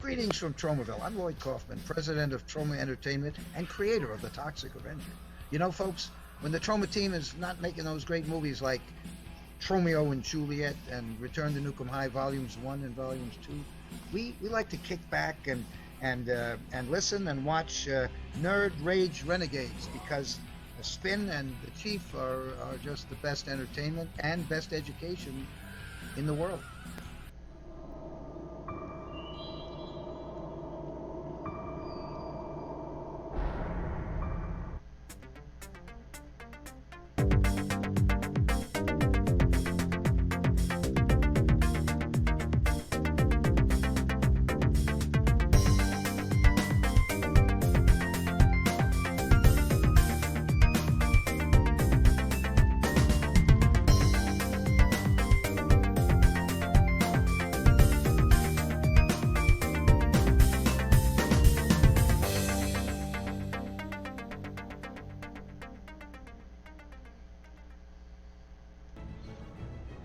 Greetings from Tromaville. I'm Lloyd Kaufman, president of Troma Entertainment and creator of The Toxic Avenger. You know, folks, when the Troma team is not making those great movies like Tromeo and Juliet and Return to Nukem High Volumes 1 and Volumes 2, we like to kick back and listen and watch Nerd Rage Renegades, because the Spin and the Chief are just the best entertainment and best education in the world.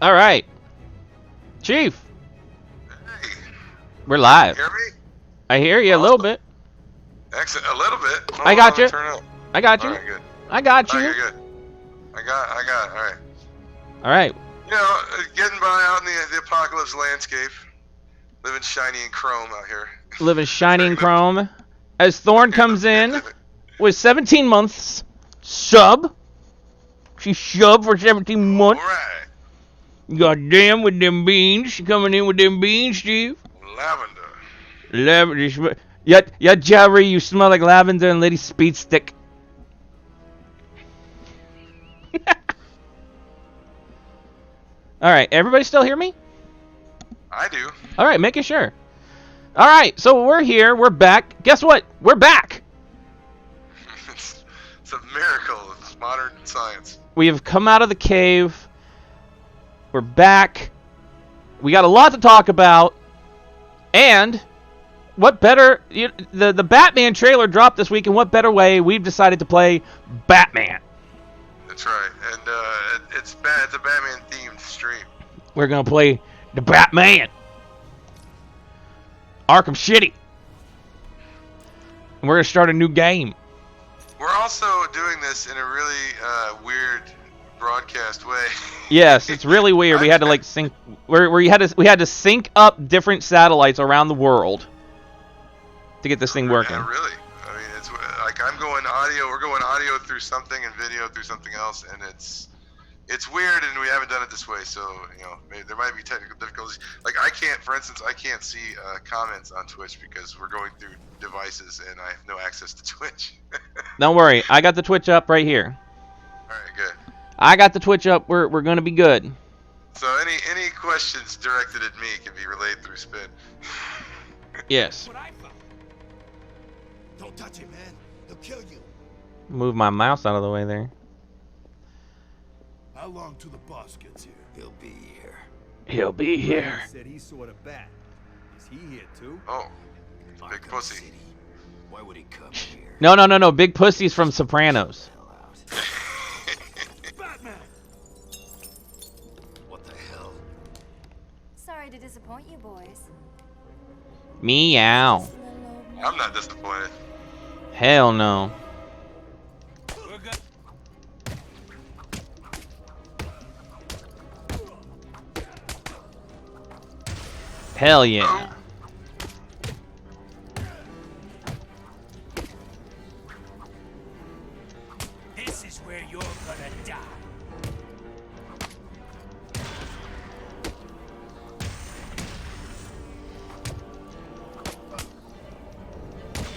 All right, Chief. Hey. We're live. Hear me? I hear you a little bit. Excellent. A little bit. I got you. Turn up. I got you. All right, good. I got you. All right, you're good. I got. All right. All right. You know, getting by out in the apocalypse landscape, living shiny and chrome out here. Living shiny and chrome. As Thorn comes in with 17 months sub. She sub for 17 months. All right. Goddamn with them beans. She coming in with them beans, Steve. Lavender. Lavender. Yeah, Jerry, you smell like lavender and Lady Speed Stick. Alright, everybody still hear me? I do. Alright, making sure. Alright, so we're here, we're back. Guess what? We're back! It's a miracle. It's modern science. We have come out of the cave. We're back. We got a lot to talk about. And what better... The Batman trailer dropped this week, and what better way we've decided to play Batman. That's right. And it's a Batman-themed stream. We're going to play the Batman. Arkham City. And we're going to start a new game. We're also doing this in a really weird broadcast way. Yes, it's really weird. We had to like sync where we had to sync up different satellites around the world to get this thing working. Yeah, really. I mean, it's like we're going audio through something and video through something else, and it's weird, and we haven't done it this way, so maybe there might be technical difficulties. Like I can't see comments on Twitch because we're going through devices and I have no access to Twitch. Don't worry, I got the Twitch up right here. All right, good. I got the Twitch up. We're gonna be good. So any questions directed at me can be relayed through Spin. Yes. Don't touch it, man. He'll kill you. Move my mouse out of the way there. How long till the boss gets here? He'll be here. He'll be here. Said he saw the bat. Is he here too? Oh, big Arkham pussy. City. Why would he come here? No. Big Pussy's from Sopranos. Hell out. Batman! What the hell? Sorry to disappoint you boys. Meow. I'm not disappointed. Hell no. We're good. Hell yeah. This is where you're gonna die.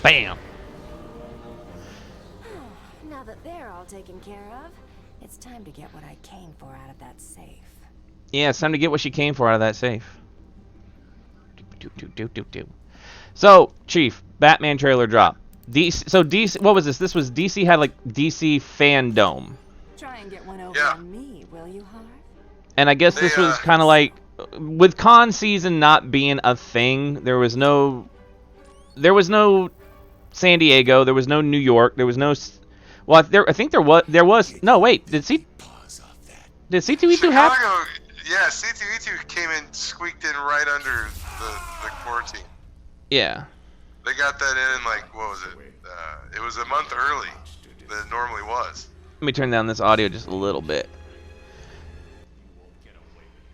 Bam. Now that they're all taken care of, it's time to get what I came for out of that safe. Yeah, it's time to get what she came for out of that safe. So, Chief, Batman trailer drop. DC, what was this? This was DC had like DC Fandom. Try and get one over Yeah. on me, will you, Harv? And I guess this was kind of like, with con season not being a thing, there was no San Diego, there was no New York, there was no, well, I think there was, no, wait, did C2E2 happen? Chicago, yeah, C2E2 came in, squeaked in right under the quarantine. Yeah. They got that in like, what was it? It was a month early than it normally was. Let me turn down this audio just a little bit.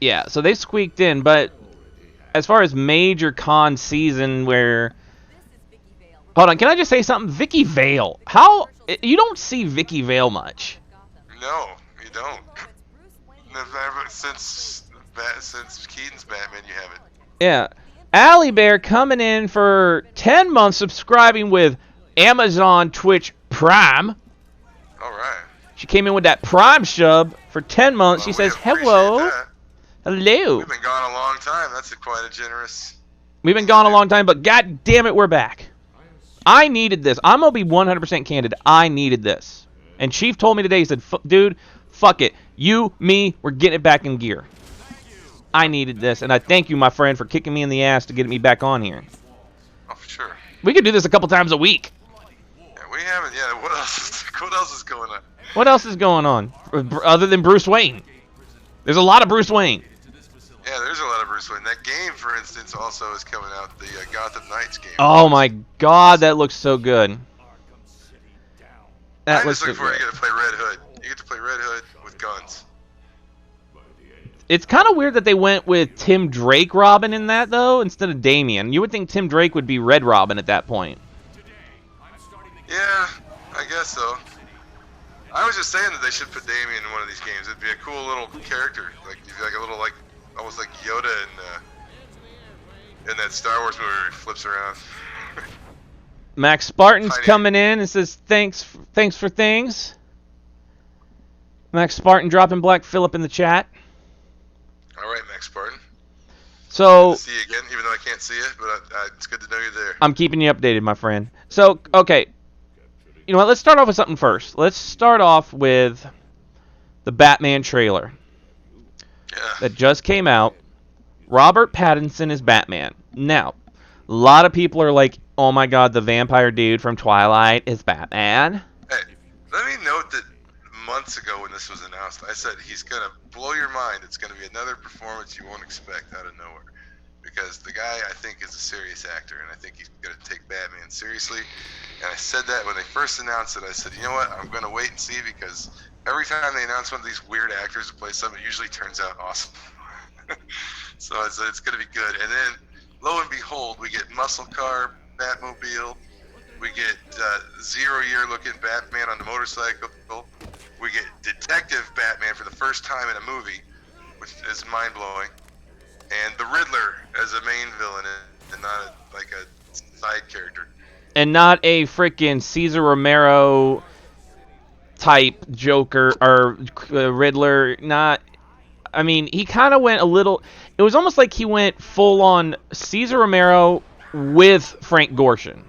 Yeah, so they squeaked in, but as far as major con season where... Hold on, can I just say something? Vicky Vale. How... You don't see Vicky Vale much. No, you don't. Never, since Keaton's Batman, you haven't. Yeah. Allie Bear coming in for 10 months subscribing with Amazon Twitch Prime. All right. She came in with that Prime sub for 10 months. Well, She says, we appreciate hello. that. Hello. We've been gone a long time. That's quite a generous... We've been gone a long time, but god damn it, we're back. I needed this. I'm going to be 100% candid. I needed this. And Chief told me today, he said, dude, fuck it. You, me, we're getting it back in gear. I needed this, and I thank you, my friend, for kicking me in the ass to get me back on here. Oh, for sure. We could do this a couple times a week. Yeah, we haven't yet. What else is going on? What else is going on other than Bruce Wayne? There's a lot of Bruce Wayne. Yeah, there's a lot of Bruce Wayne. That game, for instance, also is coming out, the Gotham Knights game. Oh my god, that looks so good. That I'm looks just looking so forward good. to play Red Hood. You get to play Red Hood with guns. It's kind of weird that they went with Tim Drake Robin in that, though, instead of Damian. You would think Tim Drake would be Red Robin at that point. Yeah, I guess so. I was just saying that they should put Damian in one of these games. It'd be a cool little character, like a little almost like Yoda in that Star Wars movie where he flips around. Max Spartan's Tiny. coming in and says thanks for things. Max Spartan dropping Black Phillip in the chat. All right, Max Spartan. So Good to see you again, even though I can't see you, but it's good to know you're there. I'm keeping you updated, my friend. So, okay. You know what? Let's start off with something first. Let's start off with the Batman trailer Yeah. that just came out. Robert Pattinson is Batman. Now, a lot of people are like, oh my god, the vampire dude from Twilight is Batman. Hey, let me note that months ago when this was announced, I said he's going to blow your mind. It's going to be another performance you won't expect out of nowhere. Because the guy, I think, is a serious actor, and I think he's going to take Batman seriously. And I said that when they first announced it. I said, you know what, I'm going to wait and see, because every time they announce one of these weird actors to play something, it usually turns out awesome. So I said it's going to be good. And then, lo and behold, we get Muscle Car, Batmobile. We get 0-year looking Batman on the motorcycle. We get Detective Batman for the first time in a movie, which is mind-blowing. And the Riddler as a main villain and not like a side character. And not a freaking Cesar Romero type Joker or Riddler. Not, I mean, he kind of went a little. It was almost like he went full on Cesar Romero with Frank Gorshin.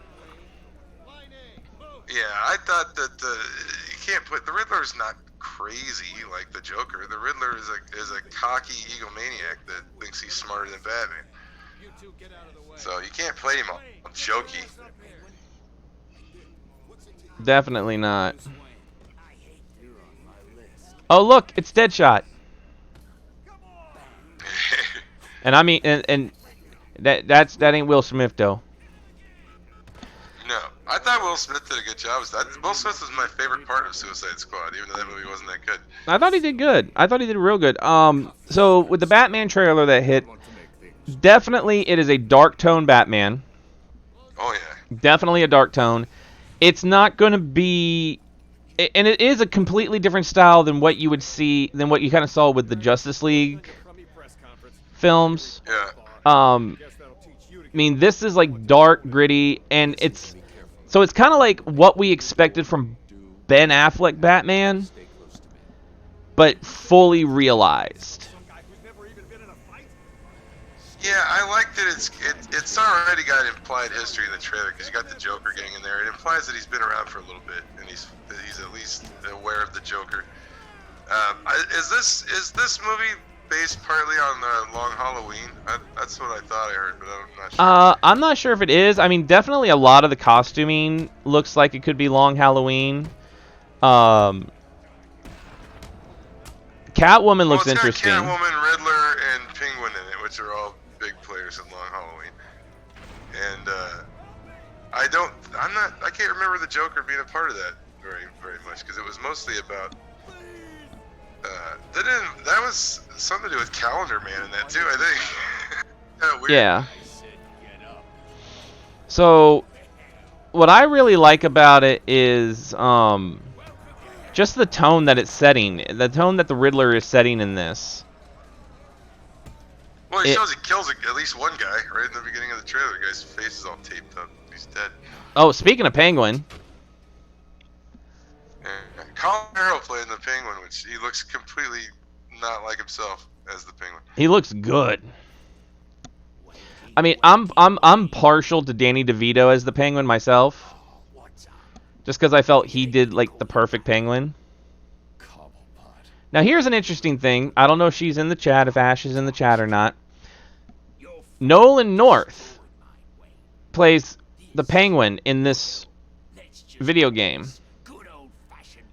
Yeah, I thought that you can't put the Riddler's not crazy like the Joker. The Riddler is a cocky egomaniac that thinks he's smarter than Batman. So you can't play him all jokey. Definitely not. Oh look, it's Deadshot. And I mean, and that ain't Will Smith though. No, I thought Will Smith did a good job. Will Smith was my favorite part of Suicide Squad, even though that movie wasn't that good. I thought he did good. I thought he did real good. So with the Batman trailer that hit, definitely it is a dark tone Batman. Oh yeah. Definitely a dark tone. It's not going to be, and it is a completely different style than what you would see, than what you kind of saw with the Justice League films. Yeah. I mean, this is like dark, gritty, and it's kind of like what we expected from Ben Affleck Batman, but fully realized. Yeah, I like that it's already got implied history in the trailer because you got the Joker gang in there. It implies that he's been around for a little bit and he's at least aware of the Joker. Is this movie based partly on Long Halloween? That's what I thought I heard, but I'm not sure. I'm not sure if it is. I mean, definitely a lot of the costuming looks like it could be Long Halloween. Catwoman looks interesting. Catwoman, Riddler, and Penguin in it, which are all big players in Long Halloween. and I can't remember the Joker being a part of that very much, because it was mostly about that was something to do with Calendar Man in that too, I think. Weird. Yeah. So, what I really like about it is just the tone that it's setting, the tone that the Riddler is setting in this. Well, he shows he kills at least one guy right in the beginning of the trailer. The guy's face is all taped up. He's dead. Oh, speaking of Penguin. Yeah. Colin Farrell playing the Penguin, which he looks completely not like himself as the Penguin. He looks good. I mean, I'm partial to Danny DeVito as the Penguin myself, just because I felt he did like the perfect Penguin. Now here's an interesting thing. I don't know if she's in the chat, if Ash is in the chat or not. Nolan North plays the Penguin in this video game,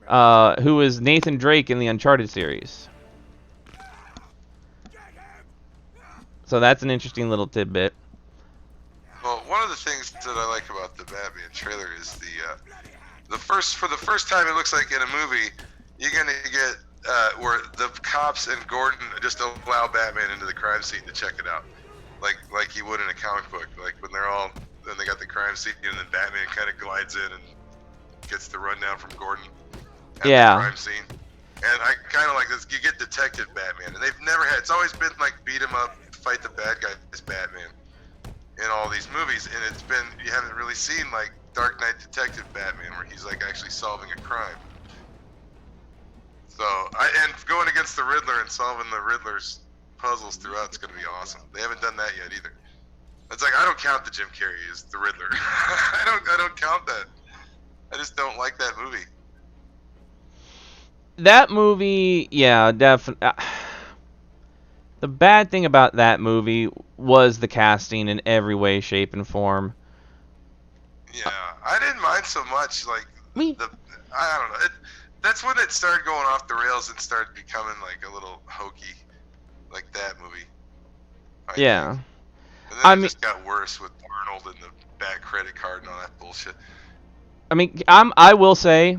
who is Nathan Drake in the Uncharted series. So that's an interesting little tidbit. Well, one of the things that I like about the Batman trailer is for the first time it looks like in a movie you're gonna get where the cops and Gordon just allow Batman into the crime scene to check it out, like you would in a comic book, like when they got the crime scene and then Batman kind of glides in and gets the rundown from Gordon at the crime scene. And I kind of like this. You get Detective Batman, and they've never had. It's always been like beat him up, fight the bad guy as Batman in all these movies, and you haven't really seen like Dark Knight Detective Batman where he's like actually solving a crime. So and going against the Riddler and solving the Riddler's puzzles throughout is going to be awesome. They haven't done that yet either. It's like I don't count the Jim Carrey as the Riddler. I don't count that. I just don't like that movie. That movie, yeah, definitely. The bad thing about that movie was the casting in every way, shape, and form. Yeah, I didn't mind so much. Like I don't know. That's when it started going off the rails and started becoming like a little hokey, like that movie. Yeah. Think. And then it just got worse with Arnold and the bad credit card and all that bullshit. I mean, I will say,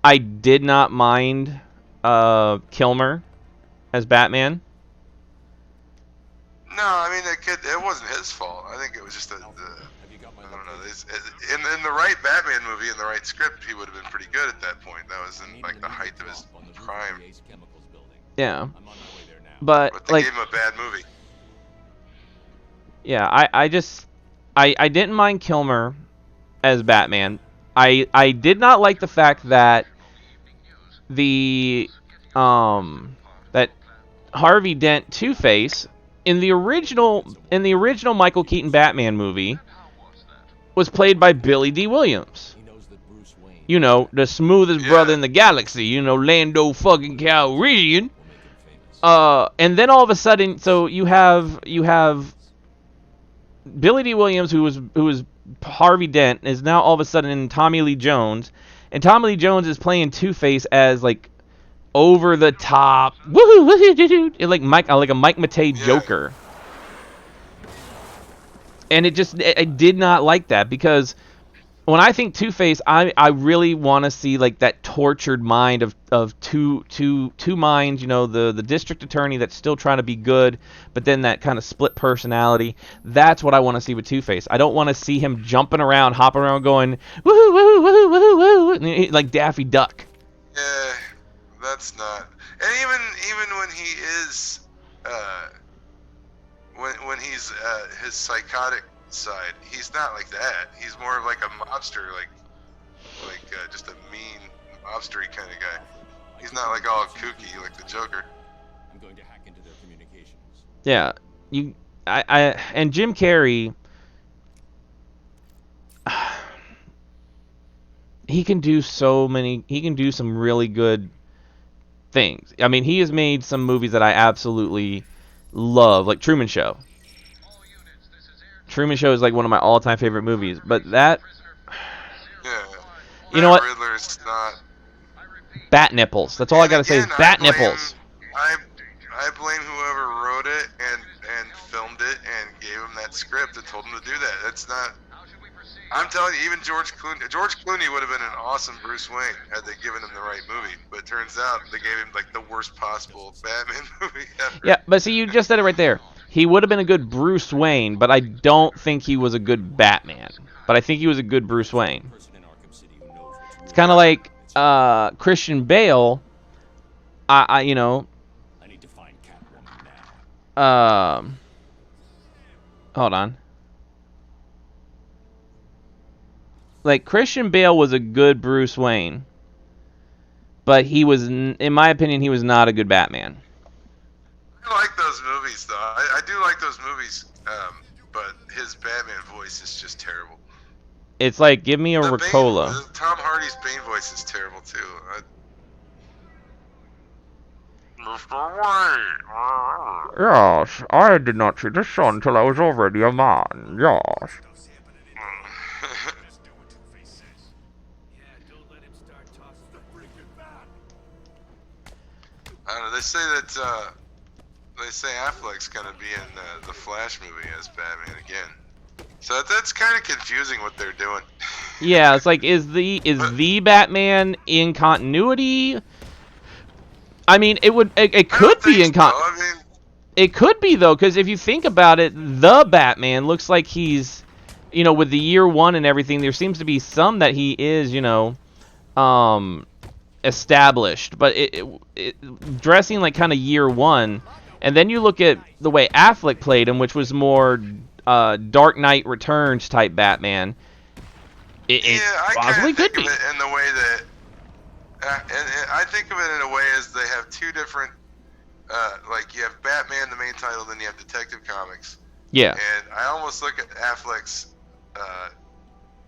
I did not mind Kilmer as Batman. No, I mean it wasn't his fault. I think it was just I don't know. In the right Batman movie, in the right script, he would have been pretty good at that point. That was in like the height of his prime. Yeah, but they like, gave him a bad movie. Yeah, I didn't mind Kilmer as Batman. I did not like the fact that that Harvey Dent Two-Face in the original Michael Keaton Batman movie was played by Billy D. Williams. You know, the smoothest brother in the galaxy. You know, Lando fucking Calrissian. And then all of a sudden, so you have Billy D. Williams, who was Harvey Dent, is now all of a sudden in Tommy Lee Jones, and Tommy Lee Jones is playing Two-Face as like over the top, like a Mike Matei Joker. And I did not like that, because when I think Two-Face, I really want to see like that tortured mind of two minds, you know, the district attorney that's still trying to be good, but then that kind of split personality. That's what I want to see with Two-Face. I don't want to see him jumping around, hopping around, going woohoo, woohoo, woohoo, woohoo, woohoo, like Daffy Duck. Yeah, that's not. And even when he is, when he's his psychotic side, he's not like that. He's more of like a mobster, like just a mean mobstery kind of guy. He's not like all kooky like the Joker. I'm going to hack into their communications. Yeah, and Jim Carrey, he can do some really good things. I mean, he has made some movies that I absolutely love, like Truman Show. Truman Show is like one of my all-time favorite movies, but that... Yeah. You know what? Riddler's not... Bat nipples. That's all I gotta say is bat nipples. I blame whoever wrote it and filmed it and gave him that script and told him to do that. That's not. I'm telling you, even George Clooney would have been an awesome Bruce Wayne had they given him the right movie. But it turns out they gave him like the worst possible Batman movie ever. Yeah, but see, you just said it right there. He would have been a good Bruce Wayne, but I don't think he was a good Batman. But I think he was a good Bruce Wayne. Person in Arkham City who knows what's It's kind of like Christian Bale. I I need to find Catwoman now. Hold on. Like, Christian Bale was a good Bruce Wayne, but he was, in my opinion, he was not a good Batman. I like those movies, though. I do like those movies, but his Batman voice is just terrible. It's like, give me a Ricola. Tom Hardy's Bane voice is terrible, too. Mr. Wayne. Yes, I did not see the sun until I was already a man. Yes. I don't know. They say Affleck's gonna be in the Flash movie as Batman again. So that's kind of confusing what they're doing. Yeah, it's like, is the Batman in continuity? I mean, it could be in continuity. I mean, It could be, though, because if you think about it, the Batman looks like he's, with the year one and everything, there seems to be some that he is, established. But dressing like kind of year one, and then you look at the way Affleck played him, which was more Dark Knight Returns type Batman. I possibly kind of could think be. of it in the way that, and I think of it in a way as they have two different, like you have Batman, the main title, then you have Detective Comics. Yeah. And I almost look at Affleck's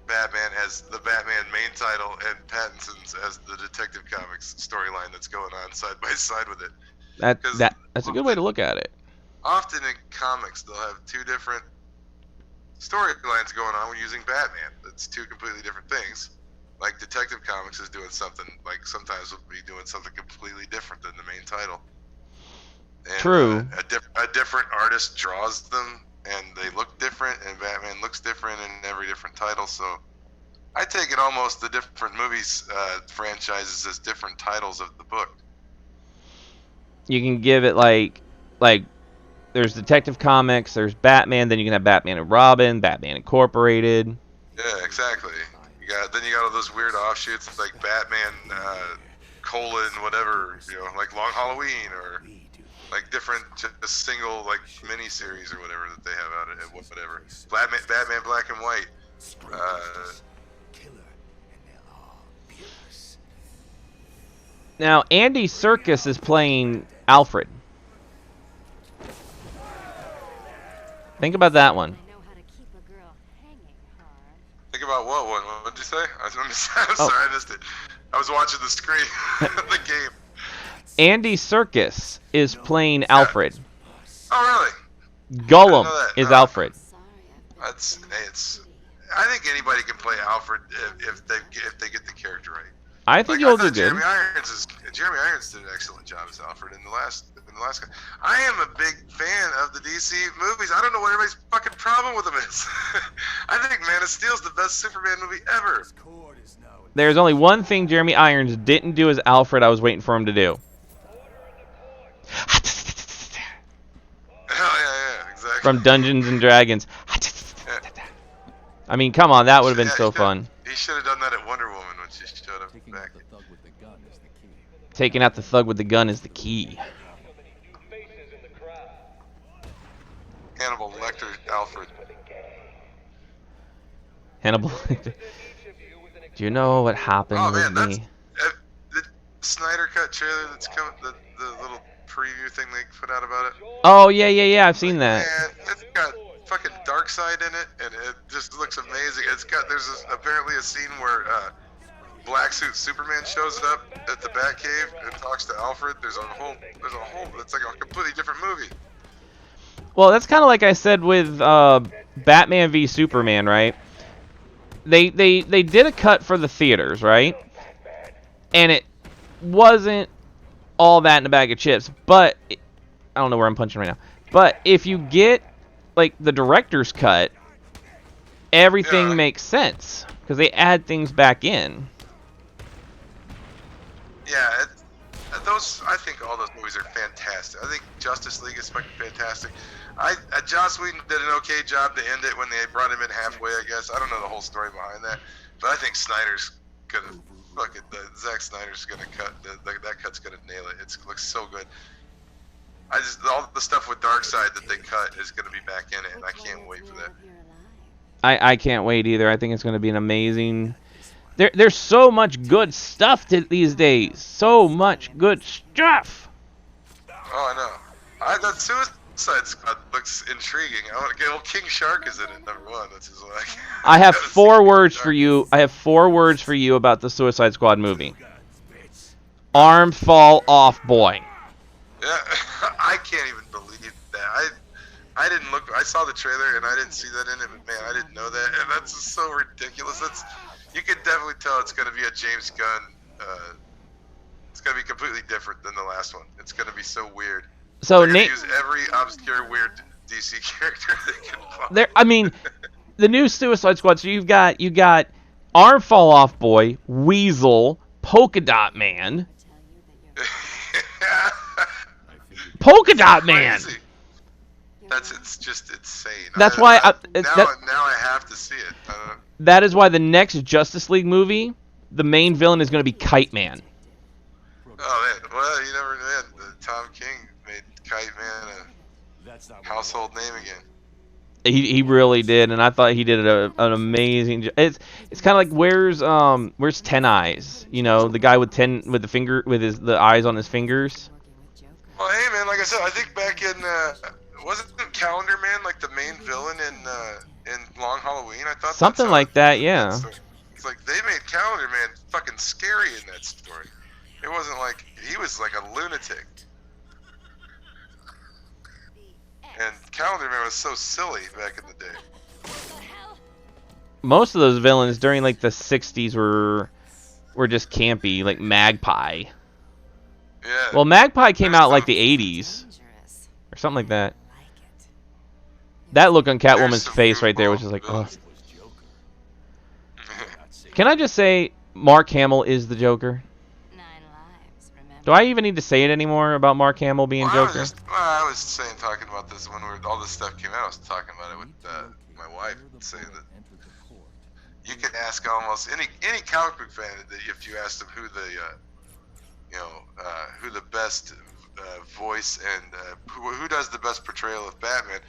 Batman as the Batman main title and Pattinson's as the Detective Comics storyline that's going on side by side with it. That's a good way to look at it. Often in comics, they'll have two different storylines going on when using Batman. It's two completely different things. Like Detective Comics is doing something, like sometimes will be doing something completely different than the main title. And, True. A different artist draws them, and they look different, and Batman looks different in every different title. So I take it almost the different movies, franchises as different titles of the book. You can give it like there's Detective Comics, there's Batman, then you can have Batman and Robin, Batman Incorporated. Yeah, exactly. Then you got all those weird offshoots like Batman, whatever, like Long Halloween or like different, just single like mini series or whatever that they have out at whatever. Batman Black and White. Now Andy Serkis is playing Alfred. Think about that one. I know how to keep a girl hanging hard. Think about what one? What did you say? I'm sorry, I missed it. I was watching the screen, the game. Andy Serkis is playing Alfred. Oh, really? Gollum I didn't know that. is No. Alfred. It's. I think anybody can play Alfred if they get the character right. I think Like, you'll I do thought good. Jeremy Irons did an excellent job as Alfred in the last. I am a big fan of the DC movies. I don't know what everybody's fucking problem with them is. I think Man of Steel is the best Superman movie ever. There's only one thing Jeremy Irons didn't do as Alfred I was waiting for him to do. Yeah, exactly. From Dungeons and Dragons. I mean, come on, that would have been so fun. He should have done that at Wonder Woman when she showed up Taking back. out the thug with the gun is the key. Taking out the thug with the gun is the key. Hannibal Lecter, Alfred. Hannibal. Do you know what happened Oh with man, me? the Snyder Cut trailer that's coming, the little preview thing they put out about it. Oh, yeah, I've seen that. Man, it's got fucking Darkseid in it, and it just looks amazing. There's apparently a scene where Black Suit Superman shows up at the Batcave and talks to Alfred. There's a whole. It's like a completely different movie. Well, that's kind of like I said with Batman v Superman, right? They did a cut for the theaters, right? And it wasn't all that in a bag of chips. But I don't know where I'm punching right now. But if you get like the director's cut, everything Yeah. makes sense because they add things back in. Yeah, those. I think all those movies are fantastic. I think Justice League is fucking fantastic. Joss Whedon did an okay job to end it when they brought him in halfway. I guess I don't know the whole story behind that, but I think Snyder's gonna fucking Zack Snyder's gonna cut that cut's gonna nail it. It looks so good. All the stuff with Darkseid that they cut is gonna be back in it, and I can't wait for that. I can't wait either. I think it's going to be an amazing. There's so much good stuff these days. So much good stuff. Oh, I know. That Suicide Squad looks intriguing. I want to get old King Shark is in it. #1. That's his like. I have 4 words for you. I have 4 words for you about the Suicide Squad movie. Arm fall off, boy. Yeah, I can't even believe that. I didn't look. I saw the trailer and I didn't see that in it. But man, I didn't know that, and that's just so ridiculous. You can definitely tell it's going to be a James Gunn. It's going to be completely different than the last one. It's going to be so weird. So They're going to use every obscure weird DC character they can find. I mean, the new Suicide Squad. So you got Arm Fall Off Boy, Weasel, Polka Dot Man. Polka Dot Man. Crazy. It's just insane. That's why now I have to see it. That is why the next Justice League movie, the main villain is going to be Kite Man. Oh man, well you never know. Tom King made Kite Man a household name again. He really did, and I thought he did an amazing job. It's kind of like where's Ten Eyes? You know, the guy with the eyes on his fingers. Well, hey man, like I said, I think back in wasn't Calendar Man like the main villain in Long Halloween? I thought Something like that, yeah. It's like they made Calendar Man fucking scary in that story. It wasn't like he was like a lunatic. And Calendar Man was so silly back in the day. Most of those villains during like the 60s were just campy, like Magpie. Yeah. Well, Magpie came out like the 80s or something like that. That look on Catwoman's face right there was just like, oh. Can I just say Mark Hamill is the Joker? Do I even need to say it anymore about Mark Hamill being Joker? I was talking about this when all this stuff came out. I was talking about it with my wife, saying that you can ask almost any comic book fan that if you asked them who the best voice and who does the best portrayal of Batman,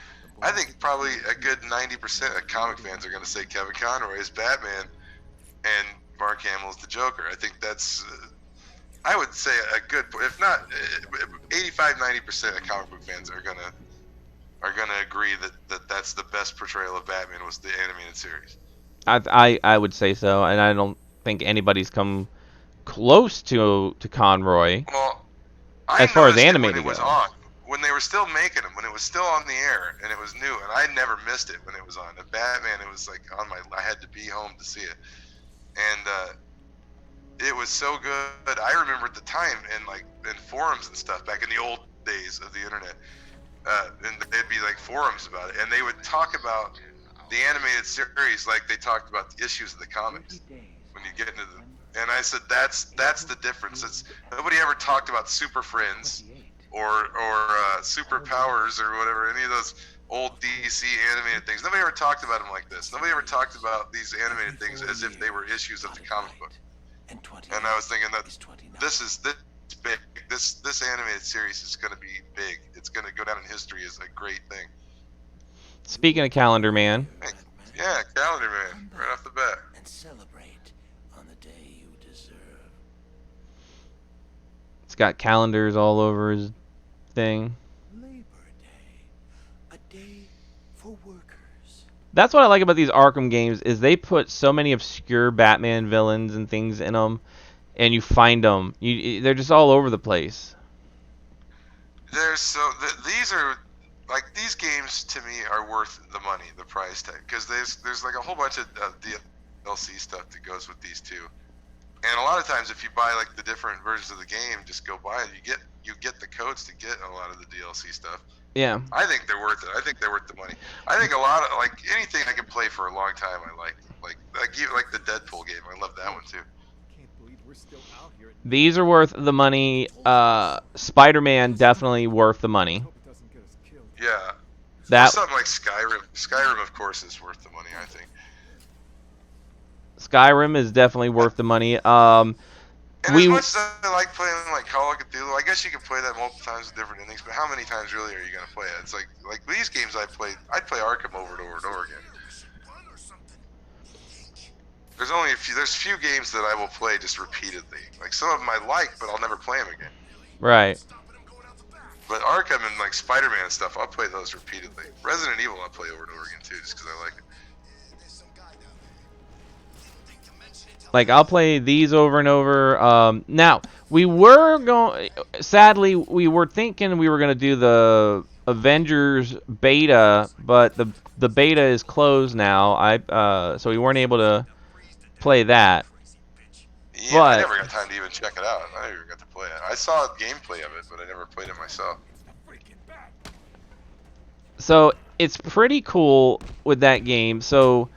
I think probably a good 90% of comic fans are going to say Kevin Conroy is Batman and Mark Hamill is the Joker. I think that's, I would say a good, if not 85-90% of comic book fans are gonna agree that that's the best portrayal of Batman was the animated series. I would say so, and I don't think anybody's come close to Conroy. Well, as far as animated goes. When they were still making them, when it was still on the air and it was new, and I never missed it when it was on. And Batman, it was like I had to be home to see it, and it was so good. I remember at the time in forums and stuff back in the old days of the internet, and there'd be like forums about it, and they would talk about the animated series like they talked about the issues of the comics when you get into them. And I said that's the difference. It's nobody ever talked about Super Friends or Superpowers or whatever, any of those old DC animated things. Nobody ever talked about them like this. Nobody ever talked about these animated things as if they were issues of the comic book. And I was thinking that this big. This animated series is going to be big. It's going to go down in history as a great thing. Speaking of Calendar Man. Yeah, Calendar Man, right off the bat. And celebrate on the day you deserve. It's got calendars all over his thing. Labor Day, a day for workers. That's what I like about these Arkham games is they put so many obscure Batman villains and things in them, and you find them. They're just all over the place. These are like these games to me are worth the money, the price tag, because there's like a whole bunch of DLC stuff that goes with these too. And a lot of times, if you buy like the different versions of the game, just go buy it. You get the codes to get a lot of the DLC stuff. Yeah. I think they're worth it. I think they're worth the money. I think a lot of like anything I can play for a long time. I like the Deadpool game. I love that one too. Can't believe we're still out here. These are worth the money. Spider-Man definitely worth the money. Hope it doesn't get us killed. Yeah. That Or something like Skyrim. Skyrim, of course, is worth the money. I think. Skyrim is definitely worth the money. And We as much as I like playing like Call of Cthulhu, I guess you can play that multiple times with different endings. But how many times really are you gonna play it? It's like these games I'd play Arkham over and over and over again. There's few games that I will play just repeatedly. Like some of them I like, but I'll never play them again. right. But Arkham and like Spider-Man and stuff, I'll play those repeatedly. Resident Evil I'll play over and over again too, just because I like it. Like I'll play these over and over. Now we were going. Sadly, we were thinking we were going to do the Avengers beta, but the beta is closed now. So we weren't able to play that. Yeah, But- I never got time to even check it out. I never got to play it. I saw gameplay of it, but I never played it myself. So it's pretty cool with that game. So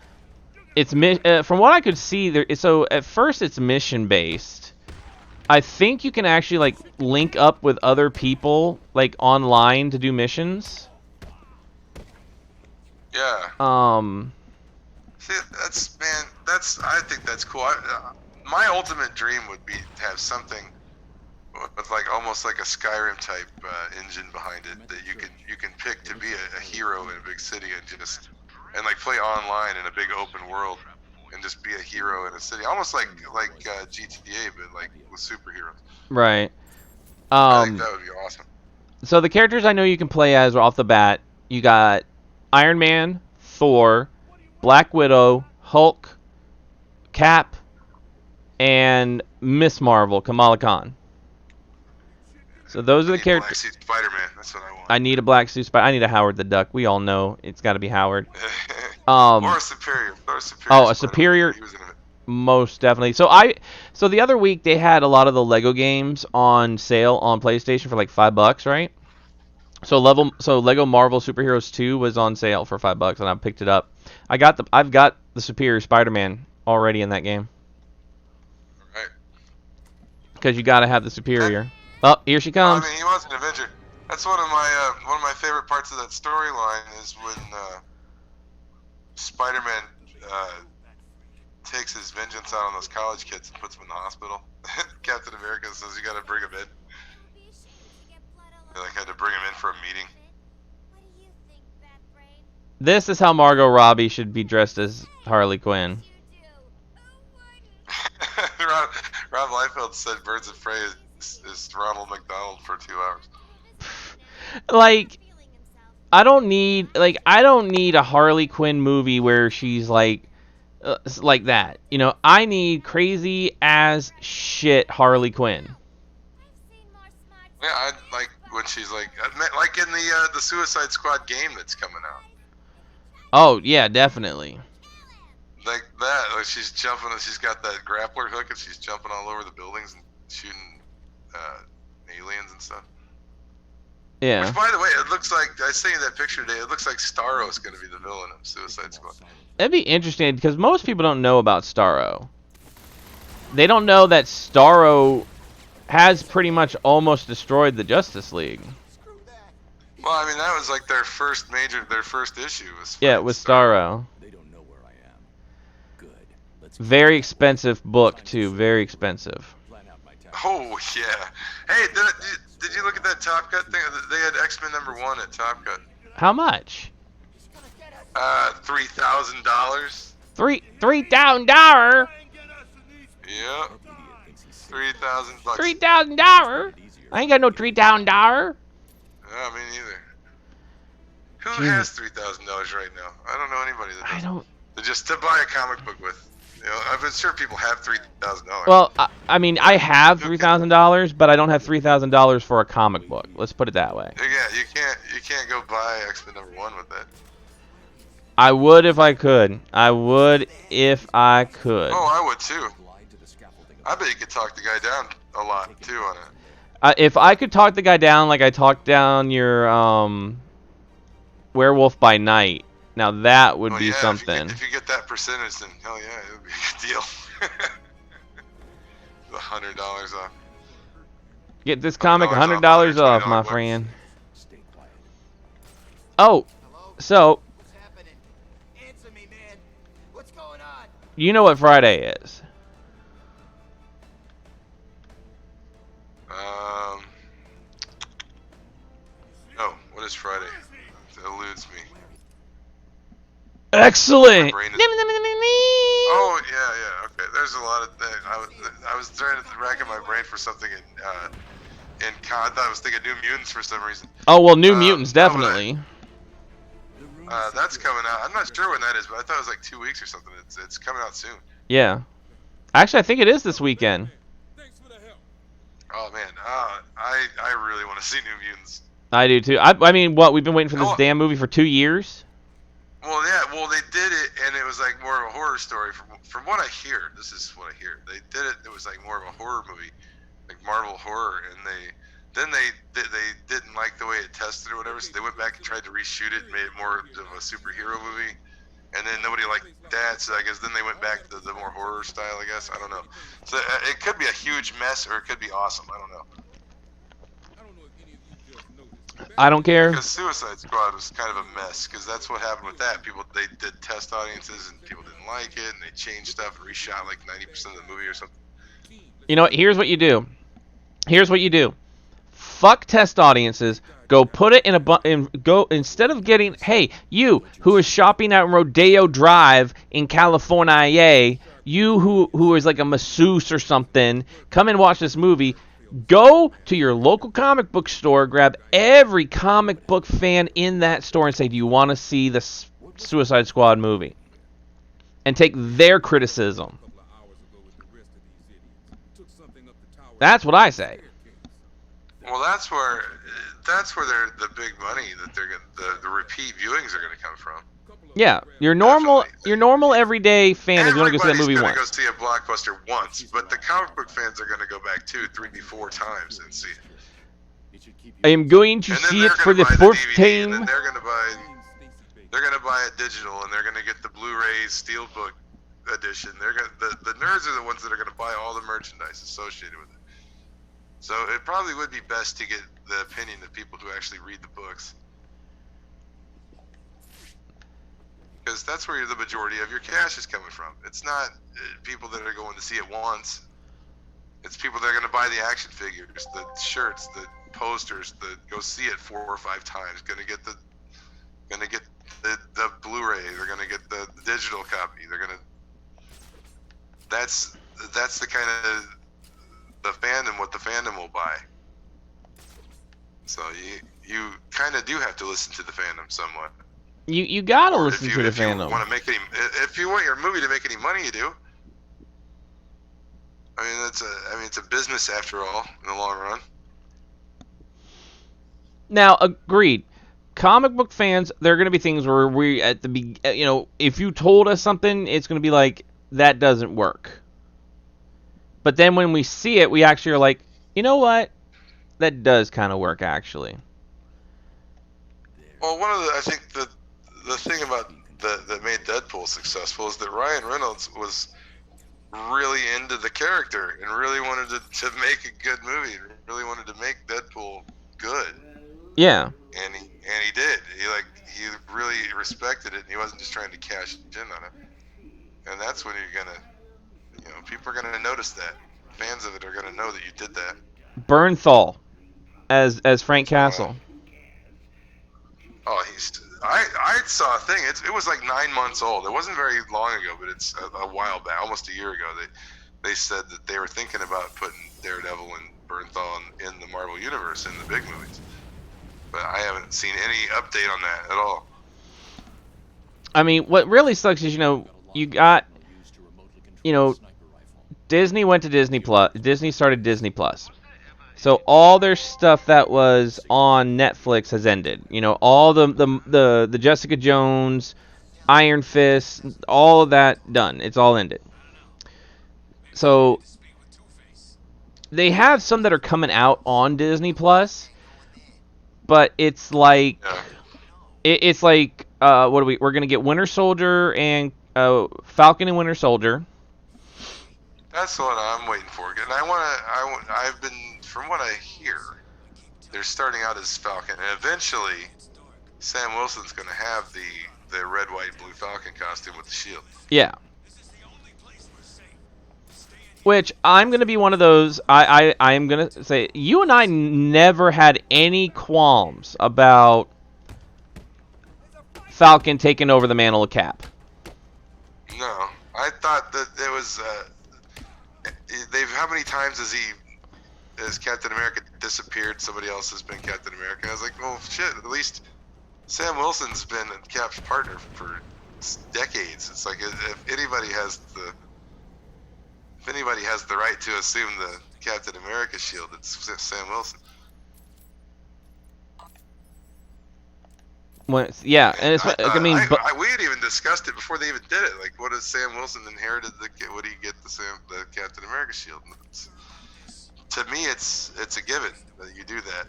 it's from what I could see there. So at first it's mission based. I think you can actually like link up with other people like online to do missions. Yeah. See, I think that's cool. My ultimate dream would be to have something with like almost like a Skyrim type engine behind it that you can pick to be a hero in a big city and like play online in a big open world and just be a hero in a city, almost like GTA, but like with superheroes. Right. I think that would be awesome. So the characters I know you can play as off the bat, you got Iron Man, Thor, Black Widow, Hulk, Cap, and Miss Marvel, Kamala Khan. So those are the characters. Black Suit Spider-Man. That's what I want. I need a black suit. I need a Howard the Duck. We all know it's got to be Howard. Or a superior. Oh, a Spider-Man. superior. He was in it. Most definitely. So the other week they had a lot of the Lego games on sale on PlayStation for like $5, right? So Lego Marvel Superheroes 2 was on sale for $5, and I picked it up. I've got the Superior Spider-Man already in that game. Right. Because you got to have the Superior. Oh, here she comes. I mean, he was an Avenger. That's one of my favorite parts of that storyline is when Spider-Man takes his vengeance out on those college kids and puts them in the hospital. Captain America says you got to bring him in. They like had to bring him in for a meeting. This is how Margot Robbie should be dressed as Harley Quinn. Rob Liefeld said Birds of Prey is Ronald McDonald for 2 hours. Like, I don't need a Harley Quinn movie where she's like that. You know, I need crazy as shit Harley Quinn. Yeah, I like when she's like in the Suicide Squad game that's coming out. Oh yeah, definitely. Like that, like she's jumping. She's got that grappler hook, and she's jumping all over the buildings and shooting aliens and stuff. Yeah. Which, by the way, it looks like I seen that picture today. It looks like Starro's going to be the villain of Suicide Squad. That'd be interesting because most people don't know about Starro. They don't know that Starro has pretty much almost destroyed the Justice League. Well, I mean that was like their first issue. Yeah, it was Starro. They don't know where I am. Good. Let's Very expensive book too. Very expensive. plan out my task. Oh yeah. Hey, did you look at that Top Cut thing? They had X-Men #1 at Top Cut. How much? $3,000. $3,000. Yep. $3,000. $3,000. I ain't got no $3,000. Yeah, me neither. Who Jesus. has $3,000 right now? I don't know anybody that does. I don't. Just to buy a comic book with. You know, I'm sure people have $3,000. Well, I mean, I have $3,000, but I don't have $3,000 for a comic book. Let's put it that way. Yeah, you can't go buy X-Men #1 with that. I would if I could. I would if I could. Oh, I would too. I bet you could talk the guy down a lot too on it. If I could talk the guy down like I talked down your Werewolf by Night. Now that would Oh, be yeah, something. If you get that percentage, then hell yeah, it would be a good deal. The $100 off. Get this comic $100 off, my friend. Stay quiet. Oh, so What's happening? Answer me, man. What's going on? you know what Friday is? No, what is Friday? It eludes me. Excellent. My brain is- Oh yeah, okay. There's a lot of things. I was trying to rack in my brain for something I thought I was thinking New Mutants for some reason. Oh well, New Mutants no, but definitely. That's coming out. I'm not sure when that is, but I thought it was like 2 weeks or something. It's coming out soon. Yeah. Actually, I think it is this weekend. Oh man, I really want to see New Mutants. I do too. I mean, what? We've been waiting for this Oh. damn movie for 2 years. Well, yeah, they did it, and it was like more of a horror story. From what I hear, this is what I hear. They did it. It was like more of a horror movie, like Marvel horror, and they didn't like the way it tested or whatever, so they went back and tried to reshoot it and made it more of a superhero movie. And then nobody liked that, so I guess then they went back to the more horror style. I guess I don't know. So it could be a huge mess, or it could be awesome. I don't know. I don't care. Because Suicide Squad was kind of a mess, because that's what happened with that. They did test audiences, and people didn't like it, and they changed stuff and reshot like 90% of the movie or something. You know what? Here's what you do. Fuck test audiences. Go put it in go instead of getting, hey, you who is shopping at Rodeo Drive in California, you who is like a masseuse or something, come and watch this movie. Go to your local comic book store, grab every comic book fan in that store and say, do you want to see the Suicide Squad movie? And take their criticism. That's what I say. Well, that's where the big money that they're gonna, the repeat viewings are going to come from. Yeah, your normal Definitely. everyday fan is going to go see that movie Everybody's once. going to go see a blockbuster once, but the comic book fans are going to go back 2, 3, 4 times and see it. I am going to And then see they're it for gonna the buy fourth DVD, and time. then they're going to buy it digital, and they're going to get the Blu-ray Steelbook edition. The nerds are the ones that are going to buy all the merchandise associated with it. So it probably would be best to get the opinion of people who actually read the books, because that's where the majority of your cash is coming from. It's not people that are going to see it once. It's people that are going to buy the action figures, the shirts, the posters, that go see it 4 or 5 times. Going to get the Blu-ray. They're going to get the digital copy. They're going to. That's the kind of the fandom, what the fandom will buy. So you kind of do have to listen to the fandom somewhat. You gotta Or listen to the fandom. If you want your movie to make any money, you do. I mean, it's a business after all, in the long run. Now, agreed. Comic book fans, there are going to be things where we if you told us something, it's going to be like, that doesn't work. But then when we see it, we actually are like, you know what? That does kind of work, actually. Well, I think the thing about that made Deadpool successful is that Ryan Reynolds was really into the character and really wanted to make a good movie. Really wanted to make Deadpool good. Yeah. And he did. He really respected it, and he wasn't just trying to cash in on it. And that's when you're gonna, people are gonna notice that. Fans of it are gonna know that you did that. Bernthal as Frank Castle. Oh, I saw a thing. It was like 9 months old. It wasn't very long ago, but it's a while back, almost a year ago. They said that they were thinking about putting Daredevil and Bernthal in the Marvel Universe in the big movies. But I haven't seen any update on that at all. I mean, what really sucks is, you got, Disney went to Disney Plus. Disney started Disney Plus. So all their stuff that was on Netflix has ended. All the Jessica Jones, Iron Fist, all of that done. It's all ended. So they have some that are coming out on Disney Plus, but it's like It's like we're gonna get Winter Soldier and Falcon and Winter Soldier. That's what I'm waiting for. And I've been, from what I hear, they're starting out as Falcon, and eventually Sam Wilson's going to have the red, white, blue Falcon costume with the shield. Yeah. Which I'm going to be one of those. I'm going to say, you and I never had any qualms about Falcon taking over the mantle of Cap. No, I thought that it was. How many times has Captain America disappeared? Somebody else has been Captain America. I was like, well, shit. At least Sam Wilson's been Cap's partner for decades. It's like if anybody has the right to assume the Captain America shield, it's Sam Wilson. Yeah, and it's. I mean, we had even discussed it before they even did it. Like, what if Sam Wilson inherited would he get the Captain America shield? To me, it's a given that you do that.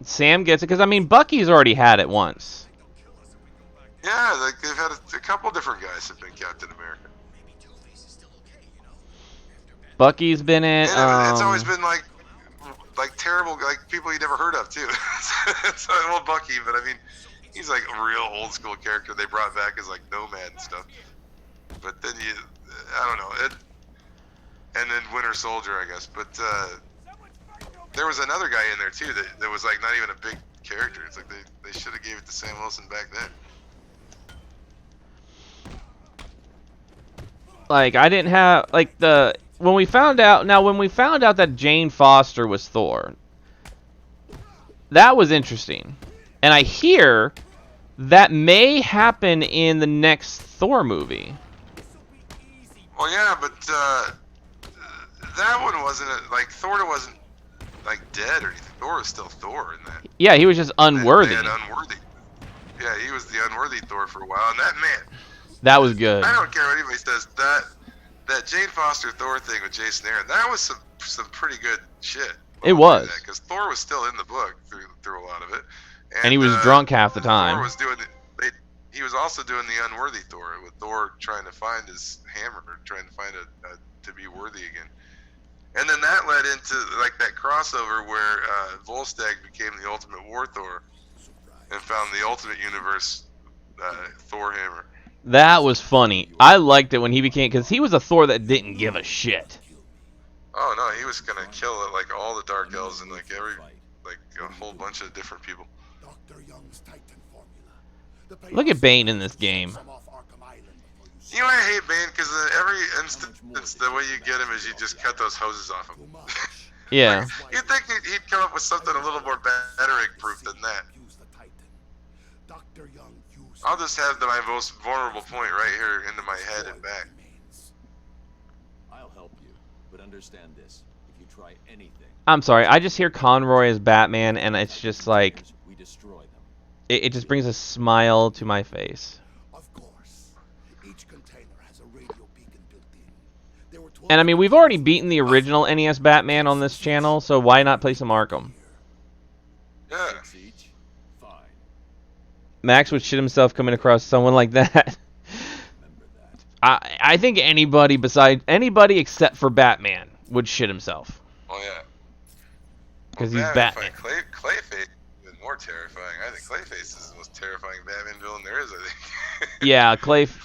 Sam gets it because I mean, Bucky's already had it once. Yeah, like they've had a couple different guys have been Captain America. Bucky's been it. It's always been like terrible, like people you never heard of too. So, well, Bucky, but I mean, he's like a real old school character they brought back as like Nomad and stuff. But then I don't know, and then Winter Soldier, I guess. But there was another guy in there too that was like not even a big character. It's like they should have gave it to Sam Wilson back then. Like I didn't have like when we found out that Jane Foster was Thor, that was interesting. And I hear that may happen in the next Thor movie. Well, yeah, but that one wasn't like Thor wasn't like dead or anything. Thor was still Thor in that. Yeah, he was just unworthy. Unworthy. Yeah, he was the unworthy Thor for a while, and that man. That was good. I don't care what anybody says. That Jane Foster Thor thing with Jason Aaron, that was some pretty good shit. It was. Because Thor was still in the book through a lot of it. And he was drunk half the time. Thor was doing he was also doing the unworthy Thor, with Thor trying to find his hammer, trying to find to be worthy again. And then that led into like that crossover where Volstagg became the Ultimate War Thor and found the Ultimate Universe Thor hammer. That was funny. I liked it when he became, because he was a Thor that didn't give a shit. Oh no, he was gonna kill it like all the Dark Elves and like a whole bunch of different people. Look at Bane in this game. You know, I hate Bane because every instance the way you get him is you just cut those hoses off him. Yeah. Like, you'd think he'd come up with something a little more battering-proof than that. I'll just have my most vulnerable point right here into my head and back. I'll help you, but understand this. If you try anything, I'm sorry, I just hear Conroy as Batman, and it's just like, we destroy them. it just brings a smile to my face. Of course. Each container has a radio beacon built in. There were 12 And I mean, we've already beaten the original NES Batman on this channel, so why not play some Arkham? Yeah. 6 each. Fine. Max would shit himself coming across someone like that. Remember that. I think anybody except for Batman would shit himself. Oh yeah. Because Well, he's Batman. Clayface is even more terrifying. I think Clayface is the most terrifying Batman villain there is, I think. Yeah,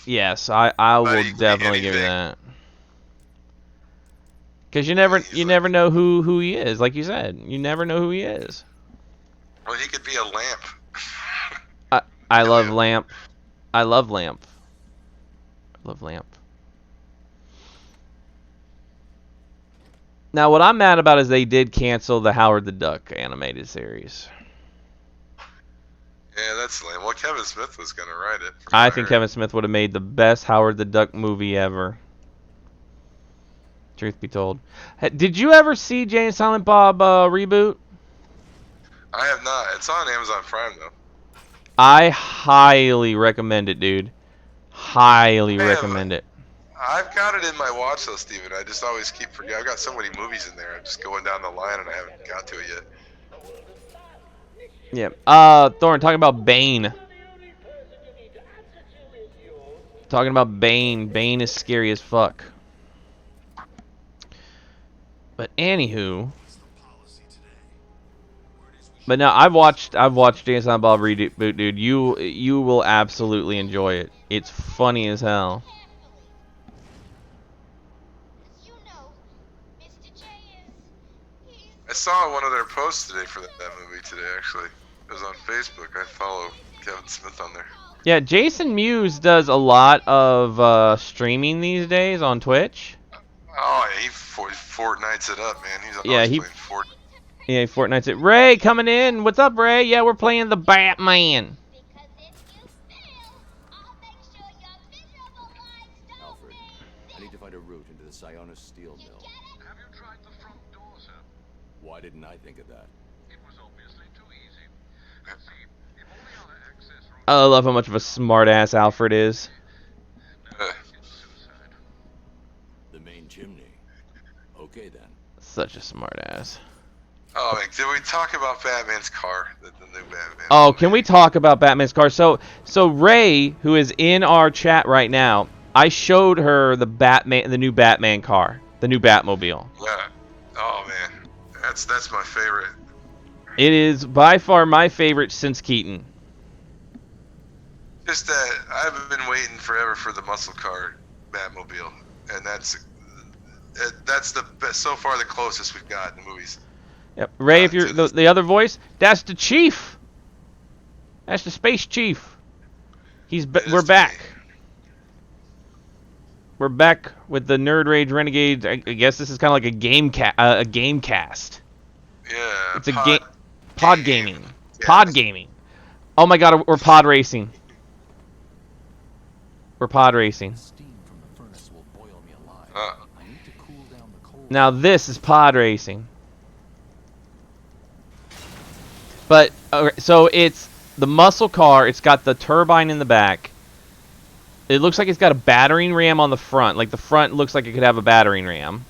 yes, I will Buddy, definitely give you anything. that. Because you never know who he is, like you said. You never know who he is. Well, he could be a lamp. I love Lamp. I love Lamp. I love Lamp. Now, what I'm mad about is they did cancel the Howard the Duck animated series. Yeah, that's lame. Well, Kevin Smith was gonna write it. I think Kevin Smith would have made the best Howard the Duck movie ever. Truth be told. Did you ever see Jay and Silent Bob reboot? I have not. It's on Amazon Prime though. I highly recommend it, dude. Highly recommend it. I've got it in my watch list, Steven. I just always keep forgetting. I've got so many movies in there. I'm just going down the line and I haven't got to it yet. Yeah. Thorne, talking about Bane. Talking about Bane. Bane is scary as fuck. But anywho. But no, I've watched Jason Bob reboot, dude. You will absolutely enjoy it. It's funny as hell. I saw one of their posts today for that movie today. Actually, it was on Facebook. I follow Kevin Smith on there. Yeah, Jason Mewes does a lot of streaming these days on Twitch. Oh, yeah, he Fortnite's it up, man. He's Yeah, always he playing Fortnite. Yeah, Fortnite's it. Ray coming in. What's up, Ray? Yeah, we're playing the Batman. Alfred, I need to find a route into the Sionis steel mill. Have you tried the front door, sir? Why didn't I think of that? It was obviously too easy. See, the only other access route I love how much of a smartass Alfred is. Uh, is suicide. The main chimney. Okay then. Such a smartass. oh man, did we talk about Batman's car? The new Batman. Oh, can we talk about Batman's car? So Ray, who is in our chat right now, I showed her the new Batman car, the new Batmobile. Yeah. Oh man, that's my favorite. It is by far my favorite since Keaton. Just that I've been waiting forever for the muscle car Batmobile, and that's the best, so far the closest we've got in the movies. Yep. Ray, if you're the other voice, that's the chief. That's the space chief. We're back. We're back with the Nerd Rage Renegades. I guess this is kind of like a Gamecast. Yeah. It's a pod gaming. Yeah. Pod gaming. Oh my god, we're pod racing. We're pod racing. Steam from the furnace will boil me alive. I need to cool down the cold. Now this is pod racing. But so it's the muscle car. It's got the turbine in the back. It looks like it's got a battering ram on the front. Like the front looks like it could have a battering ram.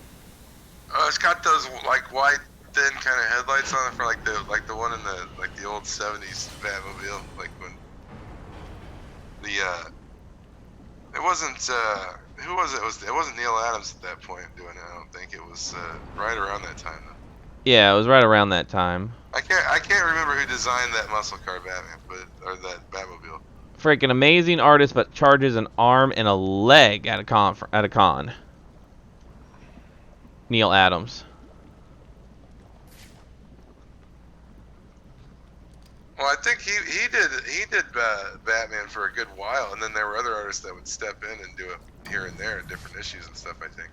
It's got those like wide, thin kind of headlights on it for like the one in the old '70s Batmobile. Like when it wasn't who was it? It wasn't Neil Adams at that point doing it. I don't think it was right around that time though. Yeah, it was right around that time. I can't remember who designed that muscle car Batman, or that Batmobile. Freaking amazing artist, but charges an arm and a leg at a con. Neil Adams. Well, I think he did Batman for a good while, and then there were other artists that would step in and do it here and there in different issues and stuff. I think,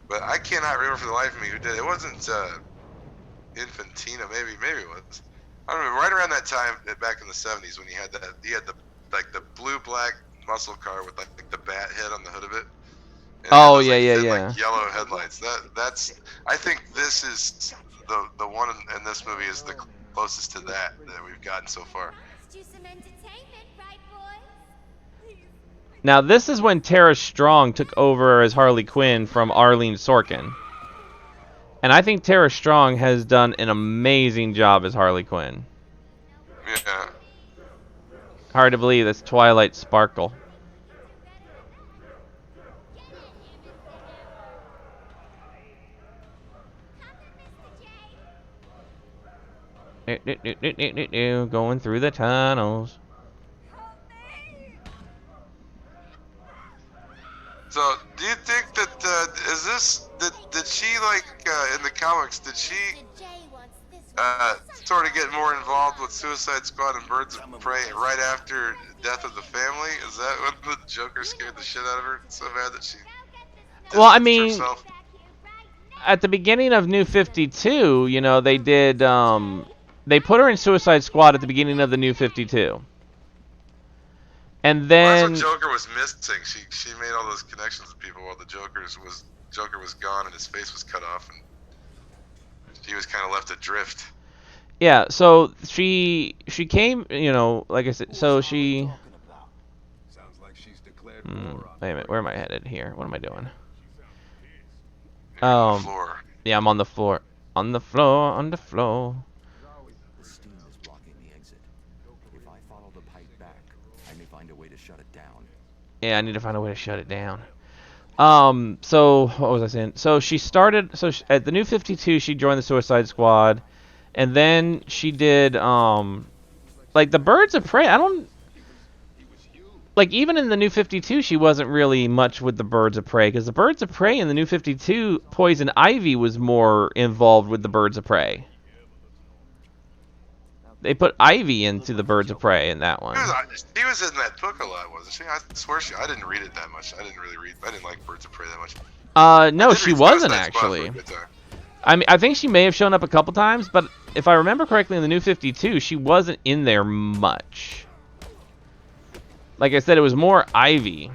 but I cannot remember for the life of me who did it. It wasn't Infantino, maybe it was. I don't know. Right around that time, back in the '70s, when he had the blue-black muscle car with like the bat head on the hood of it. And oh it yeah. Like yellow headlights. That's. I think this is the one in this movie is the closest to that we've gotten so far. Let's do some entertainment, right, boys? Now this is when Tara Strong took over as Harley Quinn from Arlene Sorkin. And I think Tara Strong has done an amazing job as Harley Quinn. Yeah. Hard to believe that's Twilight Sparkle. Going through the tunnels. So, do you think that is this did she like in the comics? Did she sort of get more involved with Suicide Squad and Birds of Prey right after Death of the Family? Is that when the Joker scared the shit out of her so bad that she? Well, I mean, herself? At the beginning of New 52, you know, they did they put her in Suicide Squad at the beginning of the New 52. And then that's what Joker was missing. She made all those connections with people while the Joker was gone and his face was cut off and she was kind of left adrift. Yeah, so she came, you know, like I said, so she. Sounds like she's declared Wait a minute, where am I headed here? What am I doing? On the floor. Yeah, I'm on the floor. On the floor. The steam is blocking Yeah, I need to find a way to shut it down. So what was I saying? So she started. At the New 52, she joined the Suicide Squad, and then she did like the Birds of Prey. I don't like even in the New 52, she wasn't really much with the Birds of Prey because the Birds of Prey in the New 52, Poison Ivy was more involved with the Birds of Prey. They put Ivy into the Birds of Prey in that one. She was in that book a lot, wasn't she? I swear I didn't read it that much. I didn't like Birds of Prey that much. No, she wasn't actually. I mean, I think she may have shown up a couple times, but if I remember correctly, in the New 52, she wasn't in there much. Like I said, it was more Ivy.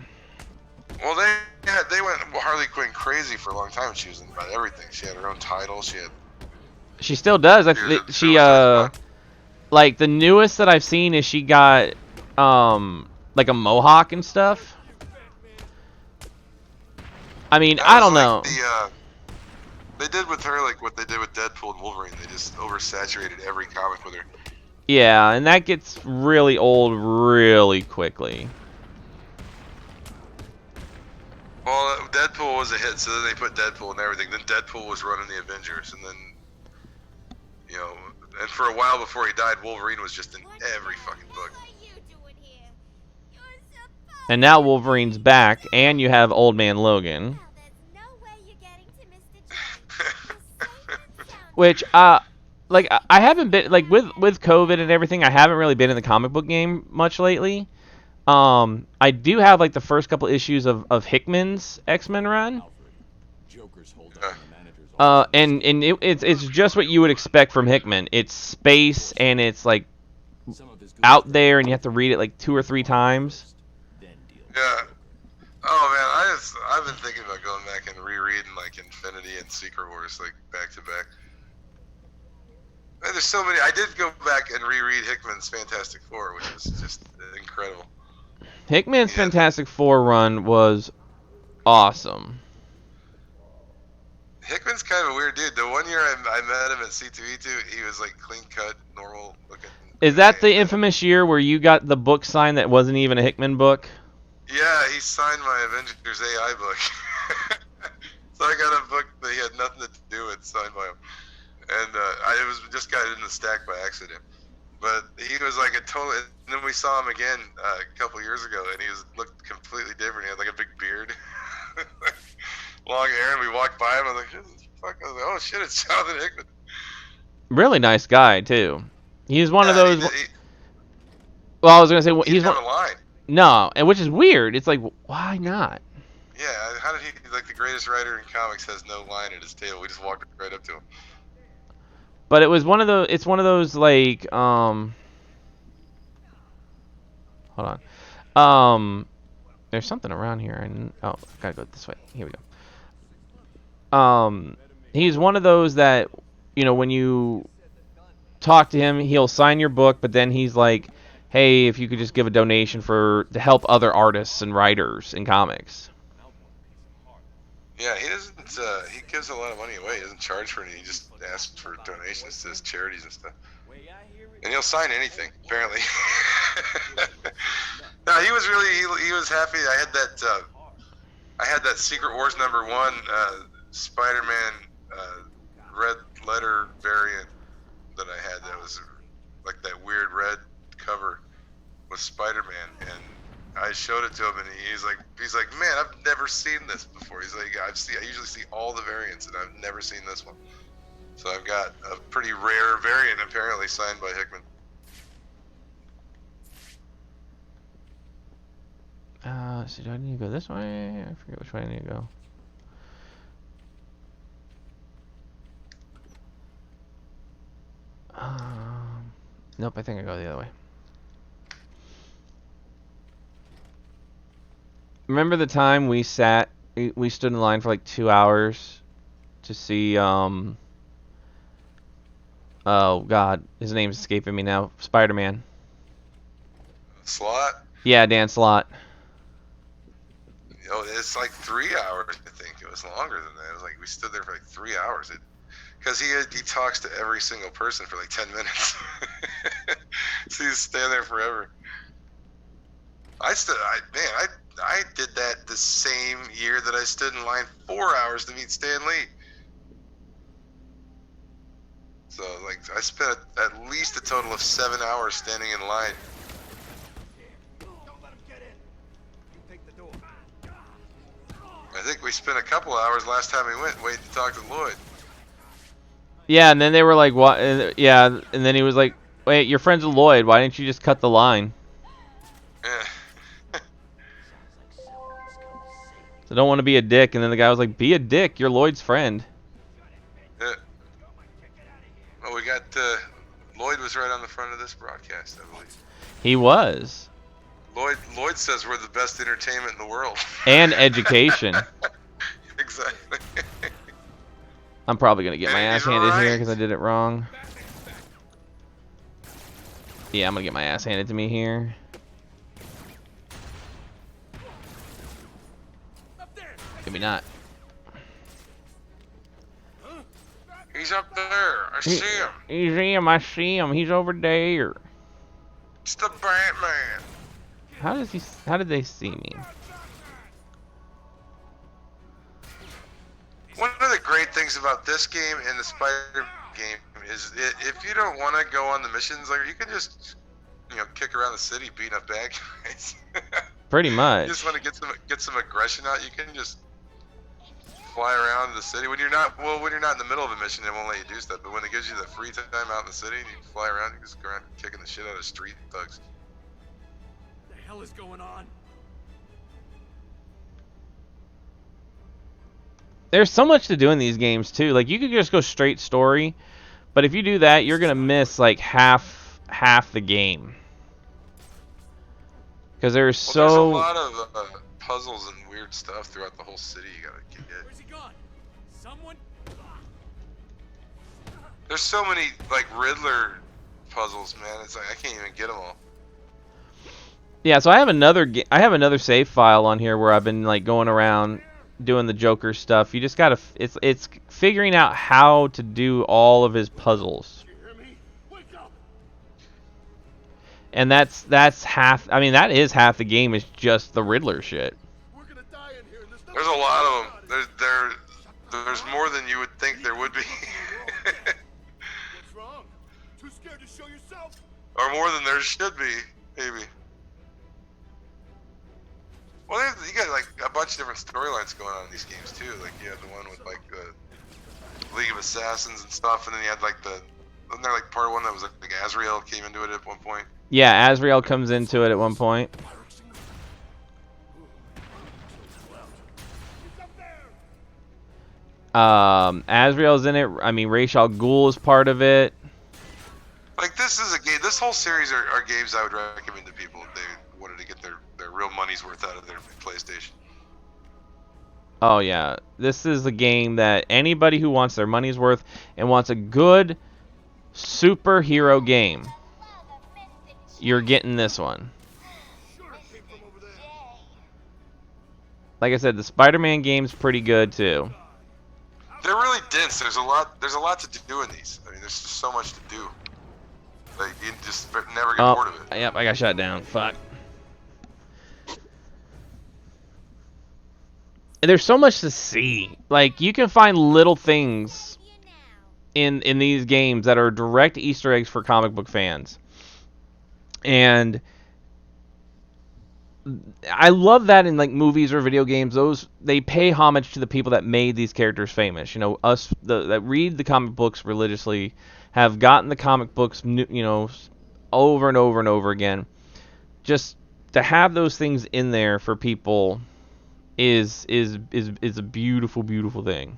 Well, they went Harley Quinn crazy for a long time. She was in about everything. She had her own title. She still does. Like the newest that I've seen is she got like a mohawk and stuff. I mean, I don't know. They did with her like what they did with Deadpool and Wolverine. They just oversaturated every comic with her. Yeah, and that gets really old really quickly. Well, Deadpool was a hit, so then they put Deadpool and everything. Then Deadpool was running the Avengers, and then, you know, and for a while before he died, Wolverine was just in every fucking book. And now Wolverine's back, and you have Old Man Logan. Which, like, I haven't been, like, with COVID and everything, I haven't really been in the comic book game much lately. I do have, like, the first couple issues of Hickman's X-Men run. And it's just what you would expect from Hickman. It's space, and it's, like, out there, and you have to read it, like, 2 or 3 times. Yeah. Oh, man, I've been thinking about going back and rereading, like, Infinity and Secret Wars, like, back to back. There's so many. I did go back and reread Hickman's Fantastic Four, which was just incredible. Hickman's Fantastic Four run was awesome. Hickman's kind of a weird dude. The one year I met him at C2E2, he was like clean cut, normal looking. Is that the infamous year where you got the book signed that wasn't even a Hickman book? Yeah, he signed my Avengers AI book. So I got a book that he had nothing to do with signed by him. And it was just got in the stack by accident. But he was like a total. And then we saw him again a couple years ago, and he looked completely different. He had like a big beard, long hair, and we walked by him. I was like, "Who the fuck?" I was like, "Oh shit, it's Jonathan Hickman." Really nice guy too. He's one of those. Well, I was gonna say he's one. A line. No, and which is weird. It's like, why not? Yeah, how did he, like the greatest writer in comics, has no line at his table? We just walked right up to him. But it was one of those. It's one of those like hold on. There's something around here, and oh, gotta go this way. Here we go. He's one of those that, you know, when you talk to him, he'll sign your book, but then he's like, "Hey, if you could just give a donation to help other artists and writers in comics." Yeah, he doesn't. He gives a lot of money away. He doesn't charge for anything. He just asks for donations to his charities and stuff. And he'll sign anything, apparently. No, he was really he was happy. I had that Secret Wars #1 Spider-Man red letter variant that I had. That was like that weird red cover with Spider-Man, and I showed it to him, and he's like, "Man, I've never seen this before." He's like, I usually see all the variants, and I've never seen this one. So I've got a pretty rare variant, apparently, signed by Hickman. So do I need to go this way? I forget which way I need to go. Nope, I think I go the other way. Remember the time we stood in line for like 2 hours to see, oh god, his name's escaping me now, Spider-Man. Slott? Yeah, Dan Slott. Oh, it's like 3 hours, I think. It was longer than that. It was like, we stood there for like 3 hours. Because he talks to every single person for like 10 minutes. So he's standing there forever. I I did that the same year that I stood in line 4 hours to meet Stan Lee. So, like, I spent at least a total of 7 hours standing in line. Don't let him get in. You take the door. I think we spent a couple hours last time we went waiting to talk to Lloyd. Yeah, and then they were like, "What?" Yeah, and then he was like, "Wait, you're friends with Lloyd. Why didn't you just cut the line?" Yeah. So don't want to be a dick. And then the guy was like, "Be a dick. You're Lloyd's friend." Yeah. Oh, we got Lloyd was right on the front of this broadcast, I believe. He was. Lloyd says we're the best entertainment in the world. And education. Exactly. I'm probably gonna get my And ass he's handed here right. because I did it wrong. Yeah, I'm gonna get my ass handed to me here. Maybe not. He's up there. I see him. He's him. I see him. He's over there. It's the Batman. How does he? How did they see me? One of the great things about this game and the Spider game is if you don't want to go on the missions, like you can just, kick around the city beating up bad guys. Pretty much. You just want to get some aggression out. You can just fly around the city when you're not in the middle of a mission. It won't let you do stuff. But when it gives you the free time out in the city, and you can fly around. You just go around kicking the shit out of street thugs. What the hell is going on? There's so much to do in these games too. Like you could just go straight story, but if you do that, you're gonna miss like half the game. Because there's There's a lot of puzzles and weird stuff throughout the whole city you gotta get. Where's he gone? Someone? There's so many like Riddler puzzles, man. It's like I can't even get them all. Yeah, so I have another save file on here where I've been like going around doing the Joker stuff. You just gotta it's figuring out how to do all of his puzzles. And that's half. I mean, that is half the game is just the Riddler shit. There's a lot of them. There's more than you would think there would be. What's wrong? Too scared to show yourself? Or more than there should be, maybe. Well, you got like a bunch of different storylines going on in these games too. Like you had the one with like the League of Assassins and stuff, and then you had like wasn't there like part one that was like Azrael came into it at one point? Yeah, Azrael comes into it at one point. Azrael's in it. I mean, Ra's al Ghul is part of it. Like this is a game. This whole series are games I would recommend to people if they wanted to get their real money's worth out of their PlayStation. Oh yeah, this is a game that anybody who wants their money's worth and wants a good superhero game, you're getting this one. Like I said, the Spider-Man game's pretty good too. They're really dense. There's a lot to do in these. I mean, there's just so much to do. Like you just never get bored of it. Yep, I got shut down. Fuck. There's so much to see. Like you can find little things in these games that are direct Easter eggs for comic book fans. And I love that in like movies or video games. They pay homage to the people that made these characters famous. You know, us that read the comic books religiously have gotten the comic books, over and over and over again. Just to have those things in there for people is a beautiful, beautiful thing.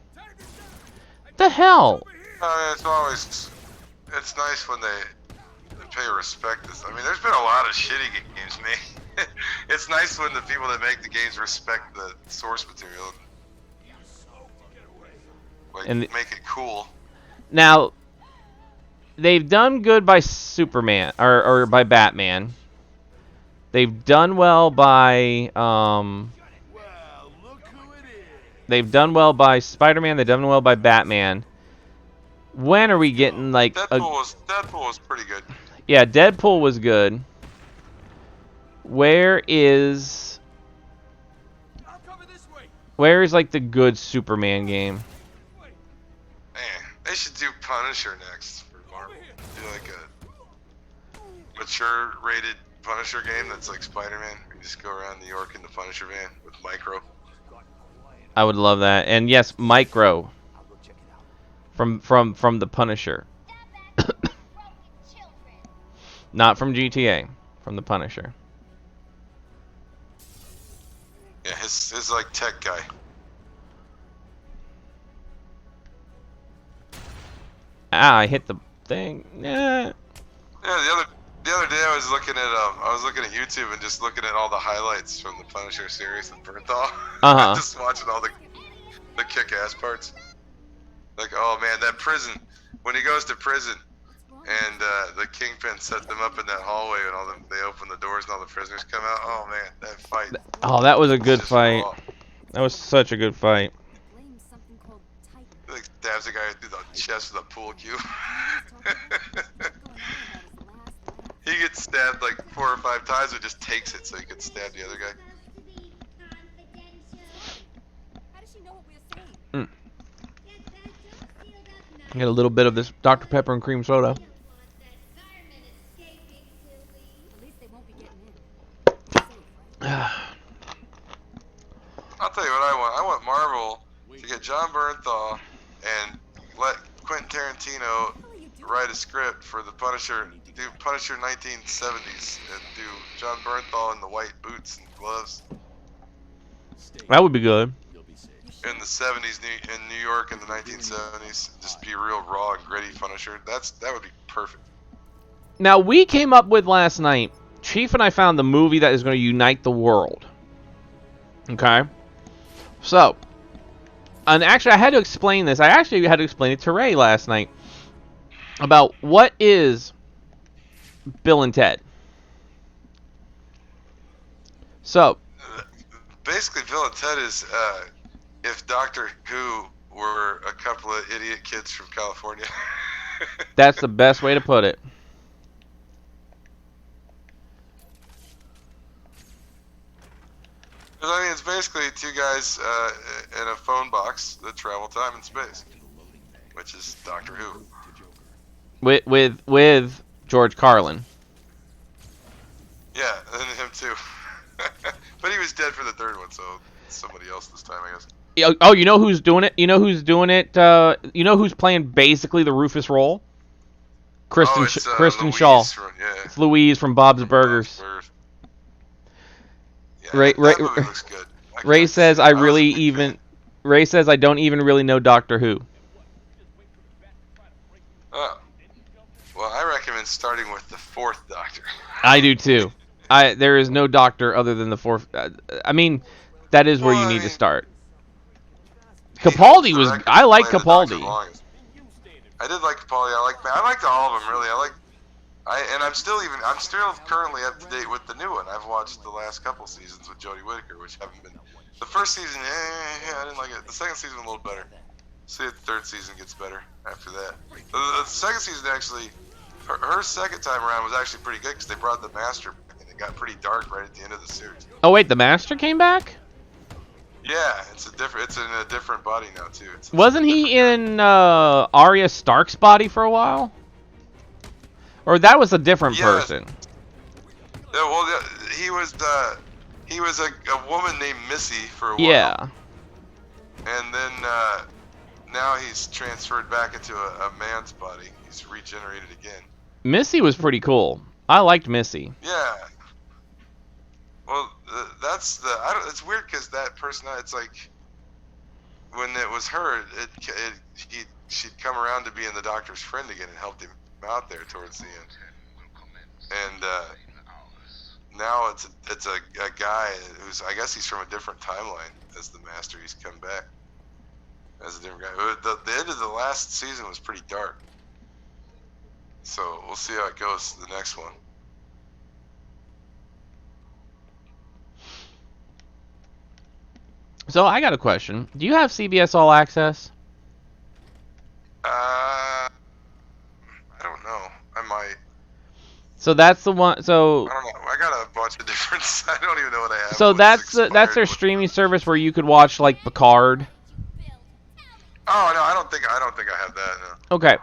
The hell? It's nice when they pay respect. I mean, there's been a lot of shitty games made. It's nice when the people that make the games respect the source material. Like, And make it cool. Now, they've done good by Superman or by Batman. They've done well by They've done well by Spider-Man. They've done well by Batman. When are we getting like Deadpool was pretty good. Yeah, Deadpool was good. Where is cover this way. Where's like the good Superman game? Man, they should do Punisher next for Marvel. Do like a mature rated Punisher game that's like Spider-Man. You just go around New York in the Punisher van with Micro. I would love that. And yes, Micro from the Punisher. Not from GTA, from the Punisher. Yeah, his like tech guy. Ah, I hit the thing. Yeah. Yeah, the other day I was looking at YouTube and just looking at all the highlights from the Punisher series with Bernthal. Uh-huh. Just watching all the kick-ass parts. Like, oh man, that prison, when he goes to prison and the Kingpin set them up in that hallway and they open the doors and all the prisoners come out. Oh man, that fight. Oh, that was a good Just fight. raw. That was such a good fight. He like stabs the guy through the chest with a pool cue. He gets stabbed like 4 or 5 times, but just takes it so he can stab the other guy. Get a little bit of this Dr. Pepper and cream soda. I'll tell you what I want. I want Marvel to get John Bernthal and let Quentin Tarantino write a script for the Punisher, do Punisher 1970s, and do John Bernthal in the white boots and gloves That would be good. in the 70s in New York in the 1970s. Just be real raw and gritty Punisher. That would be perfect. Now, we came up with last night, Chief and I found the movie that is going to unite the world. Okay? So, and actually I had to explain this. I actually had to explain it to Ray last night about what is Bill and Ted. So, Basically, Bill and Ted is if Doctor Who were a couple of idiot kids from California. that's the best way to put it. I mean, it's basically 2 guys in a phone box that travel time and space, which is Doctor Who. With George Carlin. Yeah, and him too. But he was dead for the 3rd one, so it's somebody else this time, I guess. Oh, you know who's doing it? You know who's doing it? You know who's playing basically the Rufus role? Kristen Louise Shaw. Yeah. It's Louise from Bob's Burgers. Yeah, Ray that movie looks good. Ray says Ray says I don't even really know Doctor Who. Oh. Well, I recommend starting with the 4th Doctor. I do too. There is no Doctor other than the 4th. I mean, that is where you need to start. Capaldi was. I like Capaldi. I did like Capaldi. I liked all of them really. I'm still currently up to date with the new one. I've watched the last couple seasons with Jodie Whittaker, which haven't been. The first season, I didn't like it. The second season a little better. See if the 3rd season gets better after that. The second season actually, her second time around was actually pretty good because they brought the Master back and it got pretty dark right at the end of the series. Oh wait, the Master came back? Yeah, it's in a different body now too. Wasn't he in Arya Stark's body for a while? Or that was a different person? Yeah, well, he was a woman named Missy for a while. Yeah. And then now he's transferred back into a man's body. He's regenerated again. Missy was pretty cool. I liked Missy. Yeah. Well, it's weird because that person, it's like when it was her, she'd come around to being the Doctor's friend again and helped him out there towards the end. And now it's a guy who's, I guess he's from a different timeline as the Master. He's come back as a different guy. The end of the last season was pretty dark. So we'll see how it goes to the next one. So I got a question. Do you have CBS All Access? I don't know. I might. So that's the one. So I don't know. I got a bunch watch the difference. I don't even know what I have. So what's that's expired, that's their what's streaming not. service where you could watch like Picard. Oh no, I don't think I have that. No. Okay.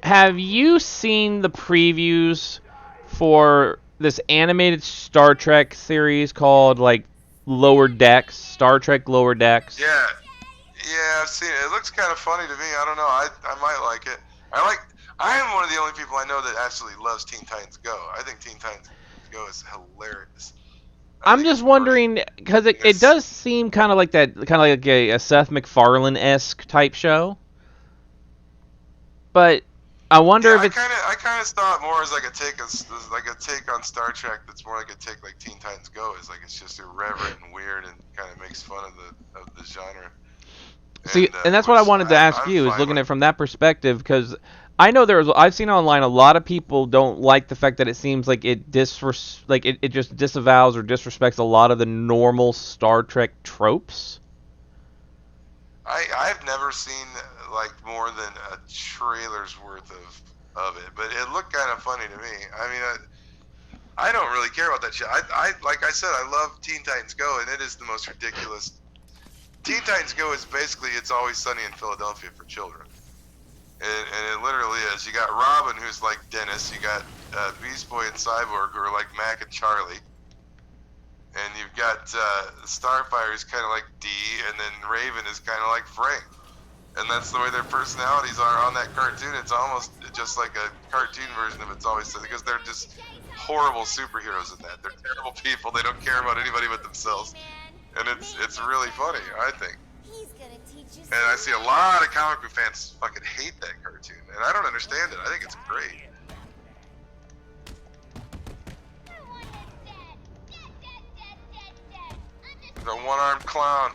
Have you seen the previews for this animated Star Trek series called like Lower Decks, Star Trek Lower Decks? Yeah, I've seen it. It looks kind of funny to me. I don't know. I might like it. I am one of the only people I know that actually loves Teen Titans Go. I think Teen Titans Go is hilarious. I'm just wondering because it does seem kind of like that, kind of like a Seth MacFarlane-esque type show. But I wonder if it's. I kind of saw it more as like a take on Star Trek. That's more like a take like Teen Titans Go is like it's just irreverent and weird and kind of makes fun of the genre. See, and that's what I wanted to ask you is looking at it from that perspective because I know I've seen online a lot of people don't like the fact that it seems like it just disavows or disrespects a lot of the normal Star Trek tropes. I've never seen like more than a trailer's worth of it, but it looked kind of funny to me. I mean, I don't really care about that shit. I like I said, I love Teen Titans Go, and it is the most ridiculous. Teen Titans Go is basically It's Always Sunny in Philadelphia for children. And it literally is. You got Robin, who's like Dennis. You got Beast Boy and Cyborg, who are like Mac and Charlie. And you've got Starfire, who's kind of like D, and then Raven is kind of like Frank. And that's the way their personalities are on that cartoon. It's almost just like a cartoon version of It's Always Sunny, because they're just horrible superheroes in that. They're terrible people. They don't care about anybody but themselves. And it's really funny, I think. And I see a lot of comic book fans fucking hate that cartoon, and I don't understand it. I think it's great. The one-armed clown.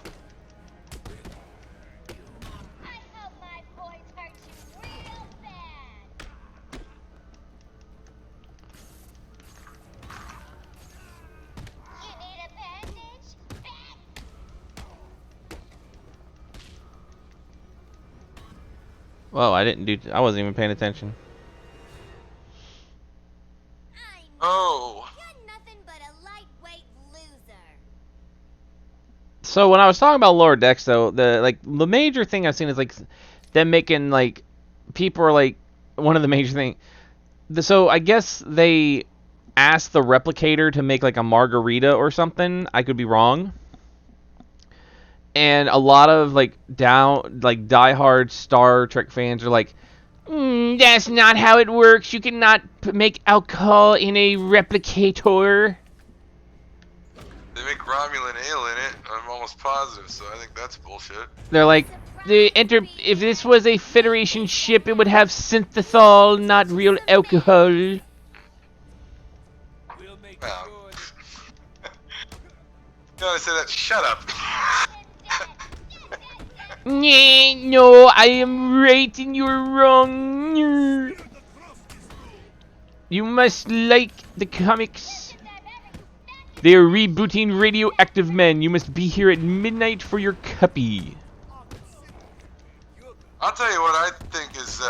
Whoa, I wasn't even paying attention. Oh. You're nothing but a lightweight loser. So when I was talking about Lower Decks, though, the major thing I've seen is like them making like people are like one of the major thing. So I guess they asked the Replicator to make like a margarita or something. I could be wrong. And a lot of diehard Star Trek fans are like, that's not how it works. You cannot make alcohol in a replicator. They make Romulan ale in it. I'm almost positive, so I think that's bullshit. They're like, if this was a Federation ship, it would have synthethol, not real alcohol. We'll make Well. good. No, I say that. Shut up. No, I am right and you're wrong. You must like the comics. They are rebooting Radioactive Men. You must be here at midnight for your copy. I'll tell you what I think is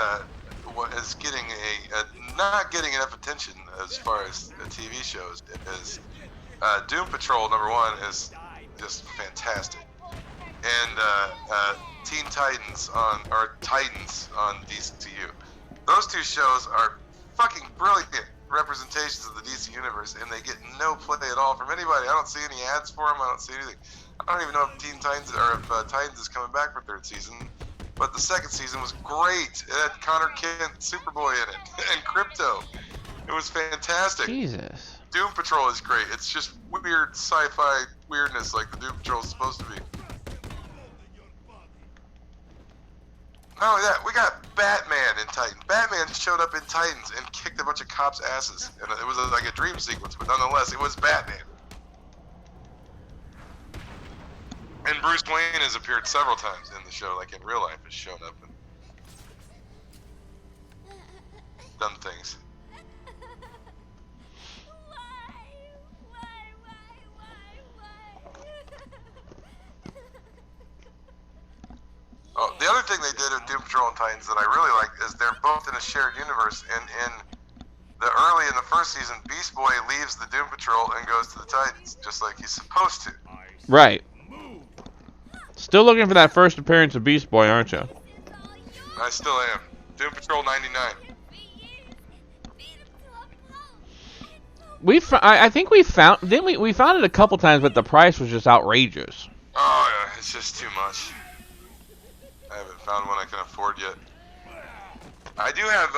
getting not getting enough attention as far as TV shows is Doom Patrol #1 is just fantastic. And Teen Titans Titans on DCU. Those two shows are fucking brilliant representations of the DC universe, and they get no play at all from anybody. I don't see any ads for them. I don't see anything. I don't even know if Teen Titans or if Titans is coming back for third season. But the second season was great. It had Connor Kent, Superboy in it, and Crypto. It was fantastic. Jesus. Doom Patrol is great. It's just weird sci-fi weirdness like the Doom Patrol is supposed to be. Not only that, we got Batman in Titans. Batman showed up in Titans and kicked a bunch of cops' asses. And it was like a dream sequence, but nonetheless, it was Batman. And Bruce Wayne has appeared several times in the show, like in real life, has shown up and done things. Oh, the other thing they did in Doom Patrol and Titans that I really like is they're both in a shared universe, and in early in the first season, Beast Boy leaves the Doom Patrol and goes to the Titans, just like he's supposed to. Right. Still looking for that first appearance of Beast Boy, aren't you? I still am. Doom Patrol 99. I think we found, didn't we? We found it a couple times, but the price was just outrageous. Oh yeah, it's just too much. I haven't found one I can afford yet. I do have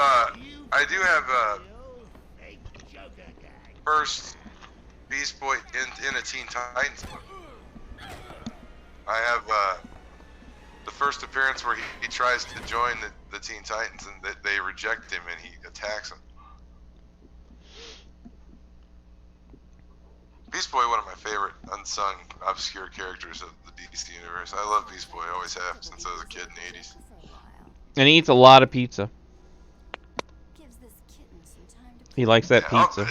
first Beast Boy in a Teen Titans book. I have the first appearance where he tries to join the Teen Titans and they reject him and he attacks them. Beast Boy, one of my favorite unsung, obscure characters of the DC universe. I love Beast Boy, always have since I was a kid in the 80s. And he eats a lot of pizza. He likes that pizza.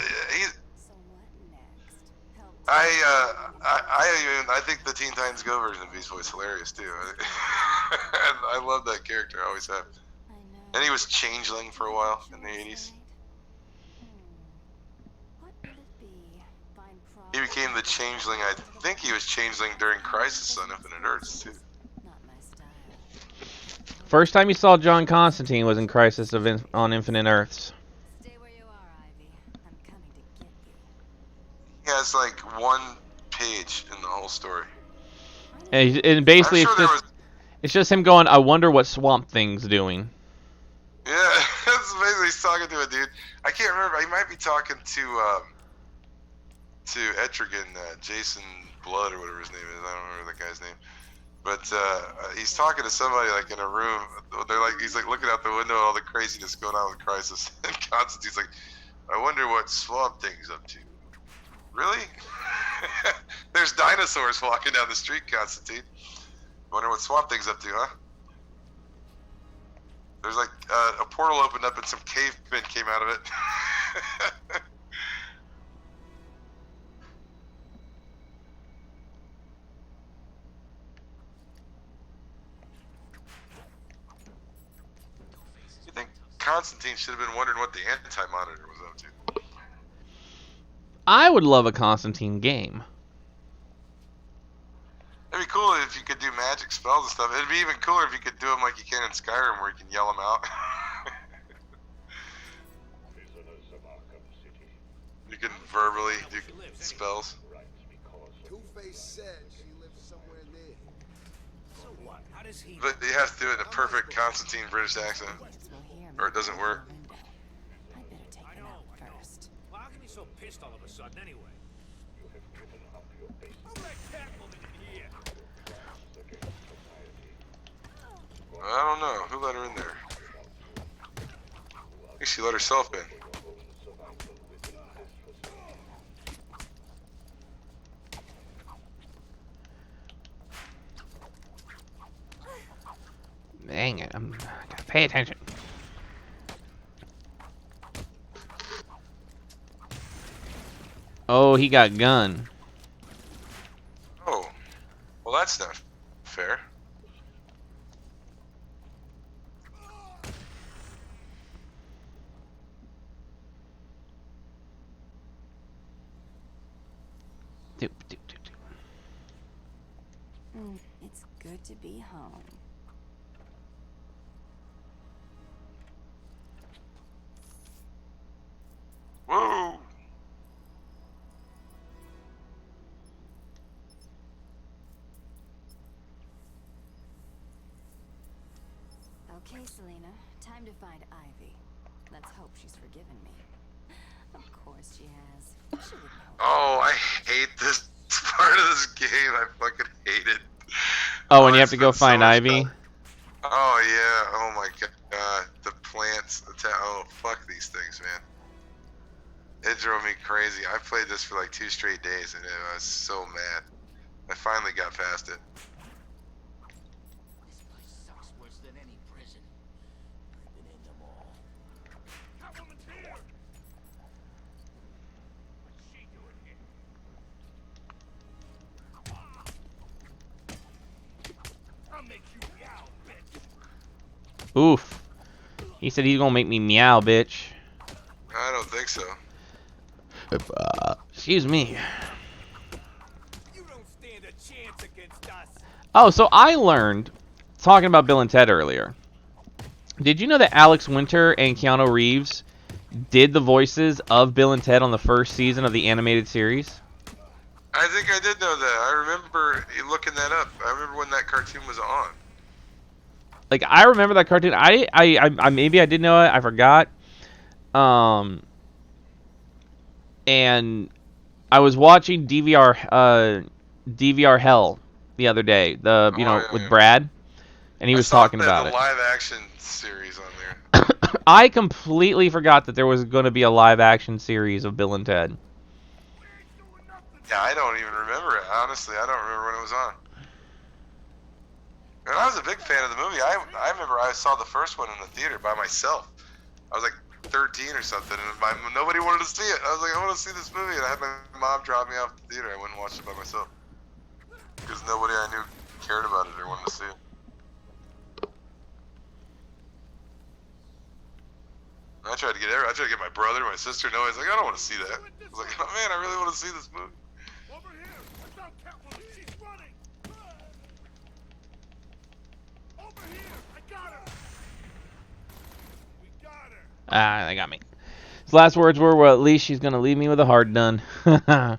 I think the Teen Titans Go version of Beast Boy is hilarious too. I love that character, I always have. And he was Changeling for a while in the 80s. He became the Changeling. I think he was Changeling during Crisis on Infinite Earths too. First time you saw John Constantine was in Crisis on Infinite Earths. He has like one page in the whole story. And basically it's just him going, I wonder what Swamp Thing's doing. Yeah, that's basically he's talking to a dude. I can't remember. He might be talking to Etrigan, Jason Blood or whatever his name is. I don't remember that guy's name. But he's talking to somebody like in a room. He's like looking out the window at all the craziness going on with Crisis. And Constantine's like, I wonder what Swamp Thing's up to. Really? There's dinosaurs walking down the street, Constantine. Wonder what Swamp Thing's up to, huh? There's like a portal opened up and some cavemen came out of it. You think Constantine should have been wondering what the Anti-Monitor was up to? I would love a Constantine game. It'd be cool if you could do magic spells and stuff. It'd be even cooler if you could do them like you can in Skyrim, where you can yell them out. You can verbally do spells. Two-Face said she lives somewhere near. So what? How does he? But you have to do it in a perfect Constantine British accent, or it doesn't work. I know. Well, how can you be so pissed all of a sudden anyway? Move that cat woman in here. I don't know. Who let her in there? I think she let herself in. Dang it, I gotta pay attention. Oh, he got gun. Oh, well that's not fair. Doop, doop, doop, doop. It's good to be home. Whoa! Okay, Selena, time to find Ivy. Let's hope she's forgiven me. Of course she has. She would know. Oh, I hate this part of this game. I fucking hate it. Oh, and you have to it's go been so find much Ivy? fun. Oh yeah. Oh my god. The plants. Oh fuck these things, man. It drove me crazy. I played this for like 2 straight days, and I was so mad. I finally got past it. This place sucks worse than any prison. I've been in them all. Catwoman's here. What's she doing here? I'll make you meow, bitch. Oof. He said he's gonna make me meow, bitch. I don't think so. Excuse me. You don't stand a chance against us. Oh, so I learned, talking about Bill and Ted earlier. Did you know that Alex Winter and Keanu Reeves did the voices of Bill and Ted on the first season of the animated series? I think I did know that. I remember looking that up. I remember when that cartoon was on. Like, I remember that cartoon. I maybe I did know it. I forgot. And I was watching DVR Hell the other day. With Brad, and he was talking about the it. live action series on there. I completely forgot that there was going to be a live action series of Bill and Ted. Yeah, I don't even remember it. Honestly, I don't remember when it was on. And I was a big fan of the movie. I remember I saw the first one in the theater by myself. I was like 13 or something, and nobody wanted to see it. I was like, I want to see this movie, and I had my mom drop me off to the theater. I went and watched it by myself because nobody I knew cared about it or wanted to see it. I tried to get my brother, my sister. No, he's like, I don't want to see that. I was like, oh man, I really want to see this movie. Over here. Watch out, Catwoman. She's running. Over here. I got her. We got her. Ah, they got me. His last words were, well, at least she's going to leave me with a hard done. You shouldn't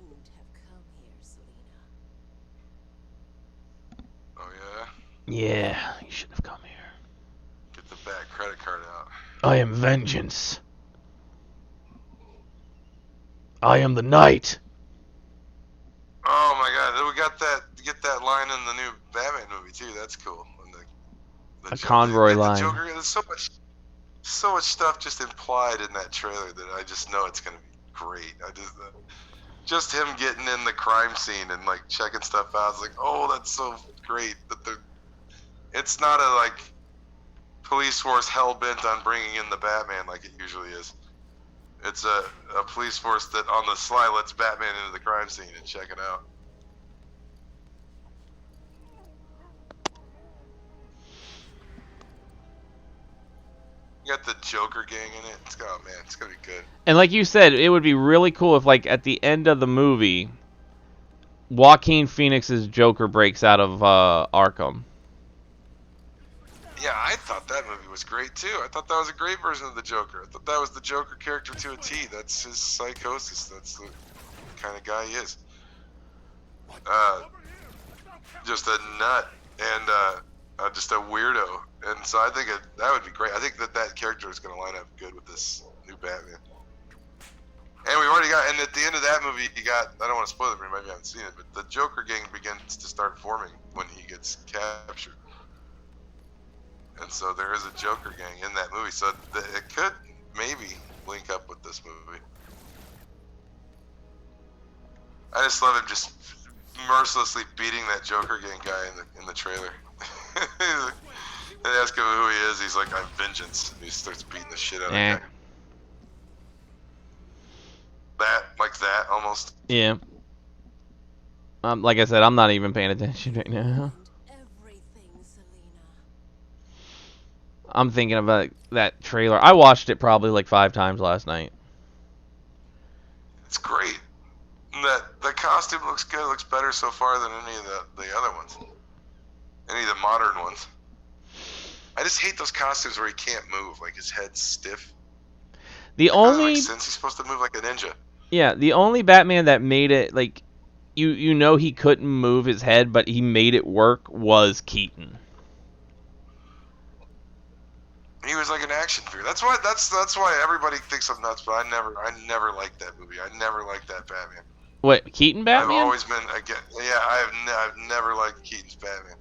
have come here, Selena. Oh yeah? Yeah, you shouldn't have come here. Get the bad credit card out. I am vengeance. I am the night. Oh my god, we got that. Get that line in the new Batman movie too. That's cool. And the A Conroy the line. Joker, there's so much stuff just implied in that trailer that I just know it's gonna be great. Just him getting in the crime scene and like checking stuff out. It's like, oh, that's so great that it's not a like police force hell bent on bringing in the Batman like it usually is. It's a police force that on the sly lets Batman into the crime scene and check it out. You got the Joker gang in it. It's gonna be good. And like you said, it would be really cool if, like, at the end of the movie, Joaquin Phoenix's Joker breaks out of Arkham. Yeah, I thought that movie was great too. I thought that was a great version of the Joker. I thought that was the Joker character to a T. That's his psychosis. That's the kind of guy he is. Just a nut and just a weirdo. And so I think that would be great. I think that character is going to line up good with this new Batman. And we've already got, and at the end of that movie, you got, I don't want to spoil it for anybody who hasn't seen it, but the Joker gang begins to start forming when he gets captured. And so there is a Joker gang in that movie, so it could maybe link up with this movie. I just love him just mercilessly beating that Joker gang guy in the trailer. They ask him who he is, he's like, I'm vengeance. And he starts beating the shit out of the guy. That, almost. Yeah. Like I said, I'm not even paying attention right now. I'm thinking about that trailer. I watched it probably like 5 times last night. It's great. The costume looks good. It looks better so far than any of the other ones. Any of the modern ones. I just hate those costumes where he can't move. Like his head's stiff. The only since he's supposed to move like a ninja. Yeah, the only Batman that made it like you know he couldn't move his head, but he made it work was Keaton. He was like an action figure. That's why everybody thinks I'm nuts, but I never liked that movie. I never liked that Batman. What, Keaton Batman? I've always been I've never liked Keaton's Batman.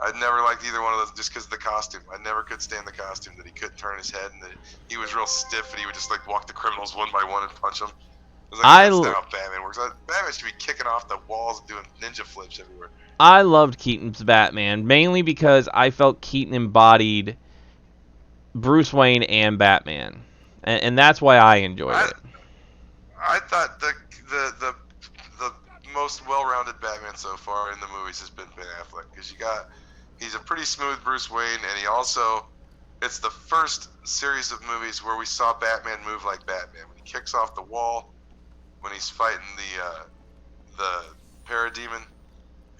I'd never liked either one of those just because of the costume. I never could stand the costume, that he couldn't turn his head and that he was real stiff and he would just like walk the criminals one by one and punch them. It was like, that's not how Batman works. Batman should be kicking off the walls and doing ninja flips everywhere. I loved Keaton's Batman, mainly because I felt Keaton embodied Bruce Wayne and Batman, and that's why I enjoyed it. I thought the most well-rounded Batman so far in the movies has been Ben Affleck, because he's a pretty smooth Bruce Wayne, and he also it's the first series of movies where we saw Batman move like Batman. When he kicks off the wall, when he's fighting the parademon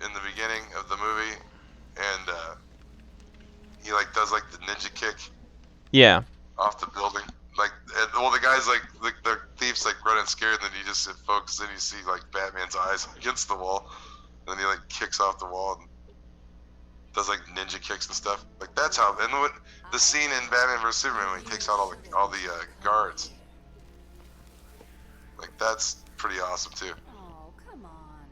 in the beginning of the movie, and he like does like the ninja kick Yeah. off the building. Like, well, the guy's like the thief's like running scared, and then you just focus, and you see like Batman's eyes against the wall, and then he like kicks off the wall and does like ninja kicks and stuff. Like that's how. And what the scene in Batman vs Superman when he takes out all the guards. Like that's pretty awesome too. Oh, come on.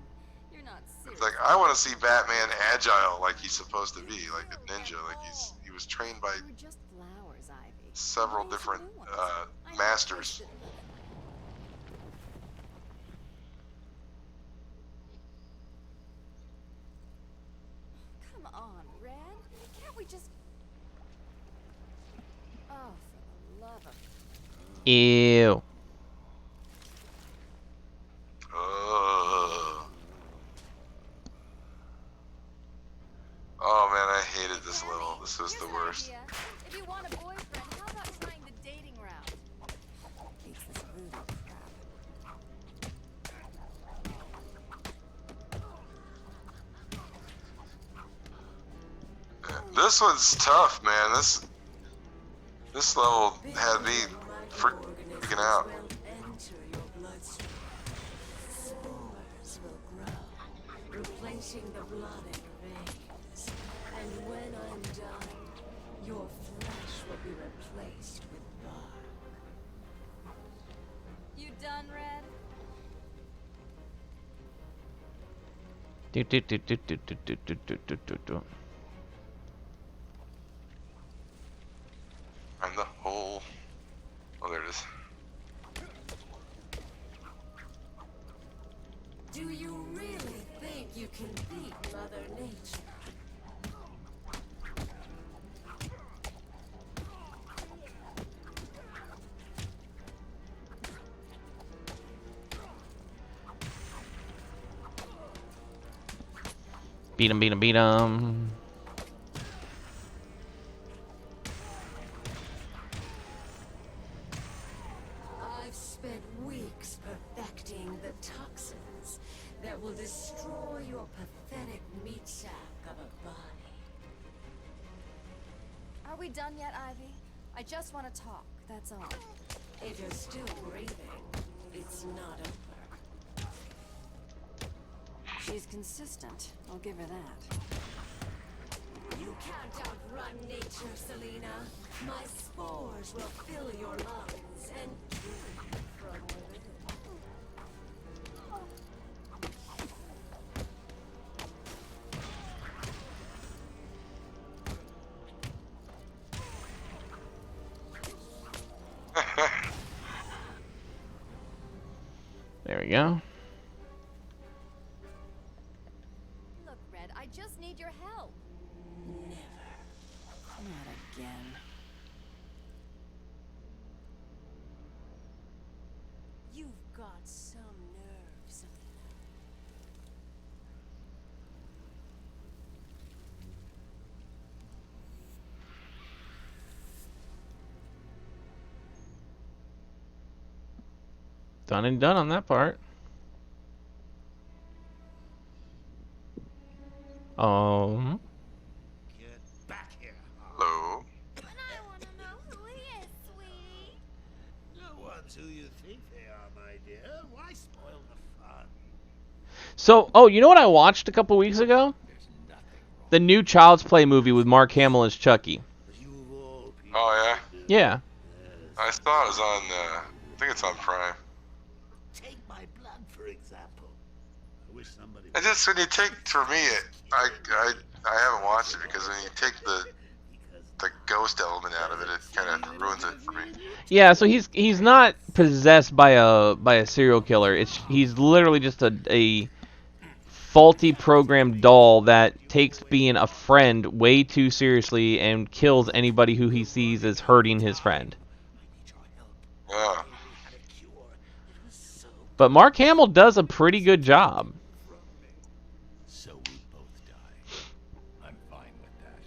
You're not serious. It's like I want to see Batman agile like he's supposed to be, like a ninja. Like he was trained by They were just flowers, Ivy. several Why didn't different you know ones? I masters. know. Come on, Red. Can't we just... Oh, for the love of... Ew. Oh man, I hated this level. This was the worst. Idea. If you want a boyfriend, how about trying the dating route? Hates this voodoo crap. This one's tough, man. This level had me freaking out. Enter your bloodstream. Spores will grow, replacing the blood in your veins. And when I'm done, your flesh will be replaced with bark. You done, Red? Do, do, do, do, do, do, do, do, do, do, do, do. I'm the whole. Oh, there it is. Do you really think you can beat Mother Nature? Beat him, beat him, beat him. I've spent weeks perfecting the toxins that will destroy your pathetic meat sack of a body. Are we done yet, Ivy? I just want to talk, that's all. If you're still breathing, it's not over. She's consistent, I'll give her that. You can't outrun nature, Selena. My spores will fill your lungs and kill you from within. There we go. Look, Red, I just need your help. Never. Not again. You've got some nerve, Selena. Done and done on that part. Get back here. Hello. And I want to know who he is, sweetie. No one's who you think they are, my dear. Why spoil the fun? So, oh, you know what I watched a couple weeks ago? There's nothing wrong. The new Child's Play movie with Mark Hamill as Chucky. You of all people. Oh Yeah. I thought it was on. I think it's on Prime. Take my blood, for example. I wish somebody. I just when you take for me, I haven't watched it because when you take the ghost element out of it, it kind of ruins it for me. Yeah, so he's not possessed by a serial killer. He's literally just a faulty programmed doll that takes being a friend way too seriously and kills anybody who he sees as hurting his friend. Yeah. But Mark Hamill does a pretty good job. So we both die. I'm fine with that.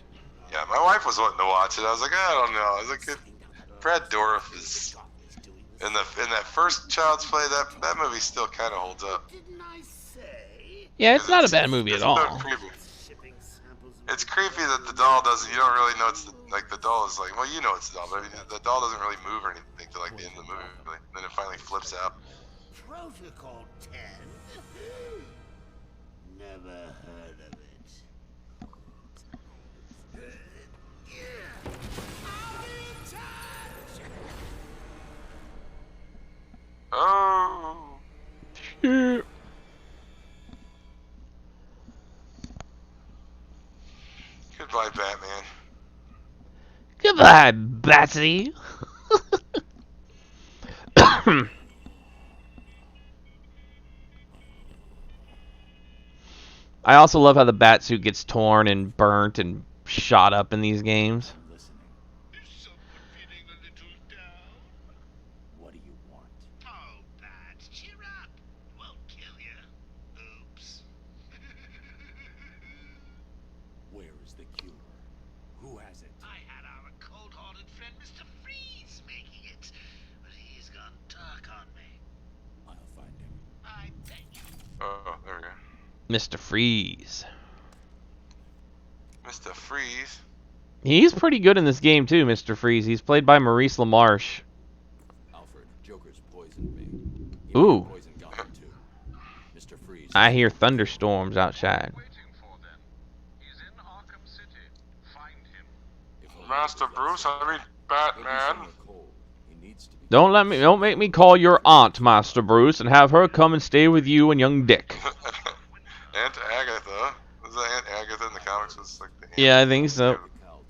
Yeah, My wife was wanting to watch it. I was like, I don't know. I was like, Brad Dourif is in that first Child's Play. That movie still kind of holds up. Yeah, it's not a bad movie at all. So creepy. It's creepy that the doll doesn't. You don't really know it's the doll is like. Well, you know it's the doll, but I mean, the doll doesn't really move or anything till like the end of the movie. Really. Then it finally flips out. Protocol 10? Never heard of it. Oh. Shit. Goodbye, Batman. Goodbye, Batsy. I also love how the Batsuit gets torn and burnt and shot up in these games. What do you want? Oh, Bat, cheer up. Won't kill you. Oops. Where is the cure? Who has it? I had our cold-hearted friend Mr. Freeze making it, but he's gone dark on me. I'll find him. I bet you. Oh, there we go. Mr. Freeze. Mr. Freeze. He's pretty good in this game too, Mr. Freeze. He's played by Maurice LaMarche. Alfred, Joker's poisoned me. Ooh. Poison Gotham too. Mr. Freeze. I hear thunderstorms outside. Waiting for them. He's in Arkham City. Find him. Master Bruce, I mean Batman. Don't make me call your aunt, Master Bruce, and have her come and stay with you and young Dick. Aunt Agatha. Was that Aunt Agatha in the comics? Was like the Yeah, I think so.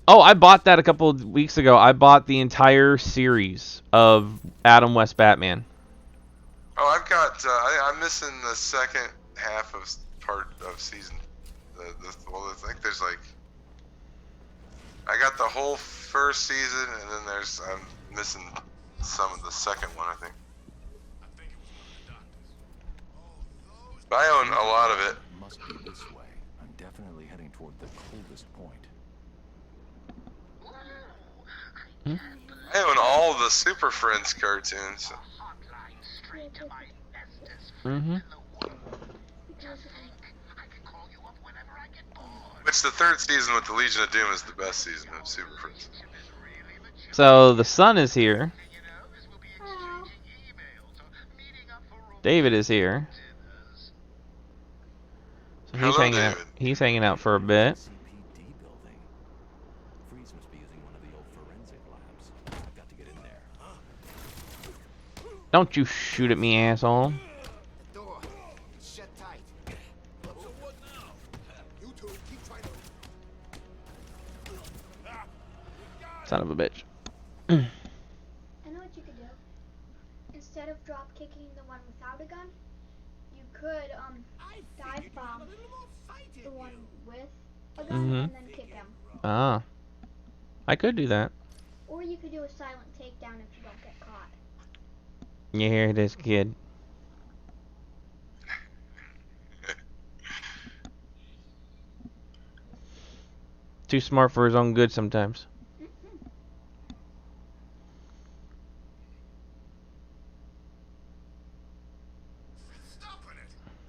Oh, I bought that a couple of weeks ago. I bought the entire series of Adam West Batman. Oh, I've got. I'm missing the second half of part of season. Well, I think there's like. I got the whole first season, and then I'm missing some of the second one, I think. But I own a lot of it. Must be this way. I'm definitely heading toward the coldest point. I own all the Super Friends cartoons. Mm-hmm. Which the third season with the Legion of Doom is the best season of Super Friends. So the sun is here. David is here. So he's Hello, hanging out. David. He's hanging out for a bit. CPD building. Freeze must be using one of the old forensic labs. I've got to get in there. Don't you shoot at me, asshole. The door. It's shut tight. So what now? You two keep trying to... Son of a bitch. I know what you could do. Instead of drop kicking the one without a gun, you could dive bomb the one with a gun and then kick him. Ah. I could do that. Or you could do a silent takedown if you don't get caught. You hear this, kid? Too smart for his own good sometimes.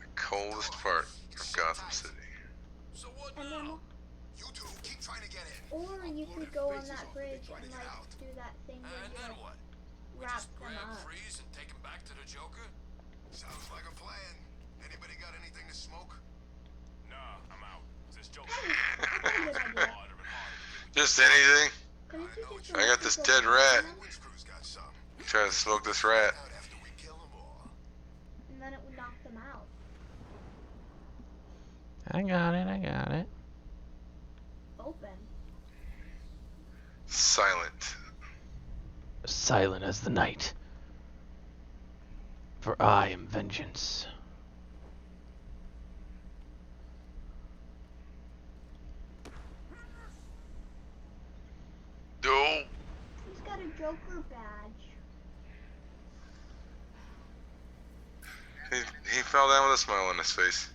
The coldest part of Gotham City. So what And now? then, You two keep trying to get in. or you could go on that bridge and do that thing where And you then what? wrap them up. Freeze and take him back to the Joker? Sounds like a plan. Anybody got anything to smoke? Nah, I'm out. This Joker. Good idea. Just anything. Couldn't you just I got this remove the dead rat. Which crew's got some? Trying to smoke this rat. Out after we kill them all. and then it would knock them out. I got it, I got it. Open. Silent. Silent as the night. For I am vengeance. No. He's got a Joker badge. He fell down with a smile on his face.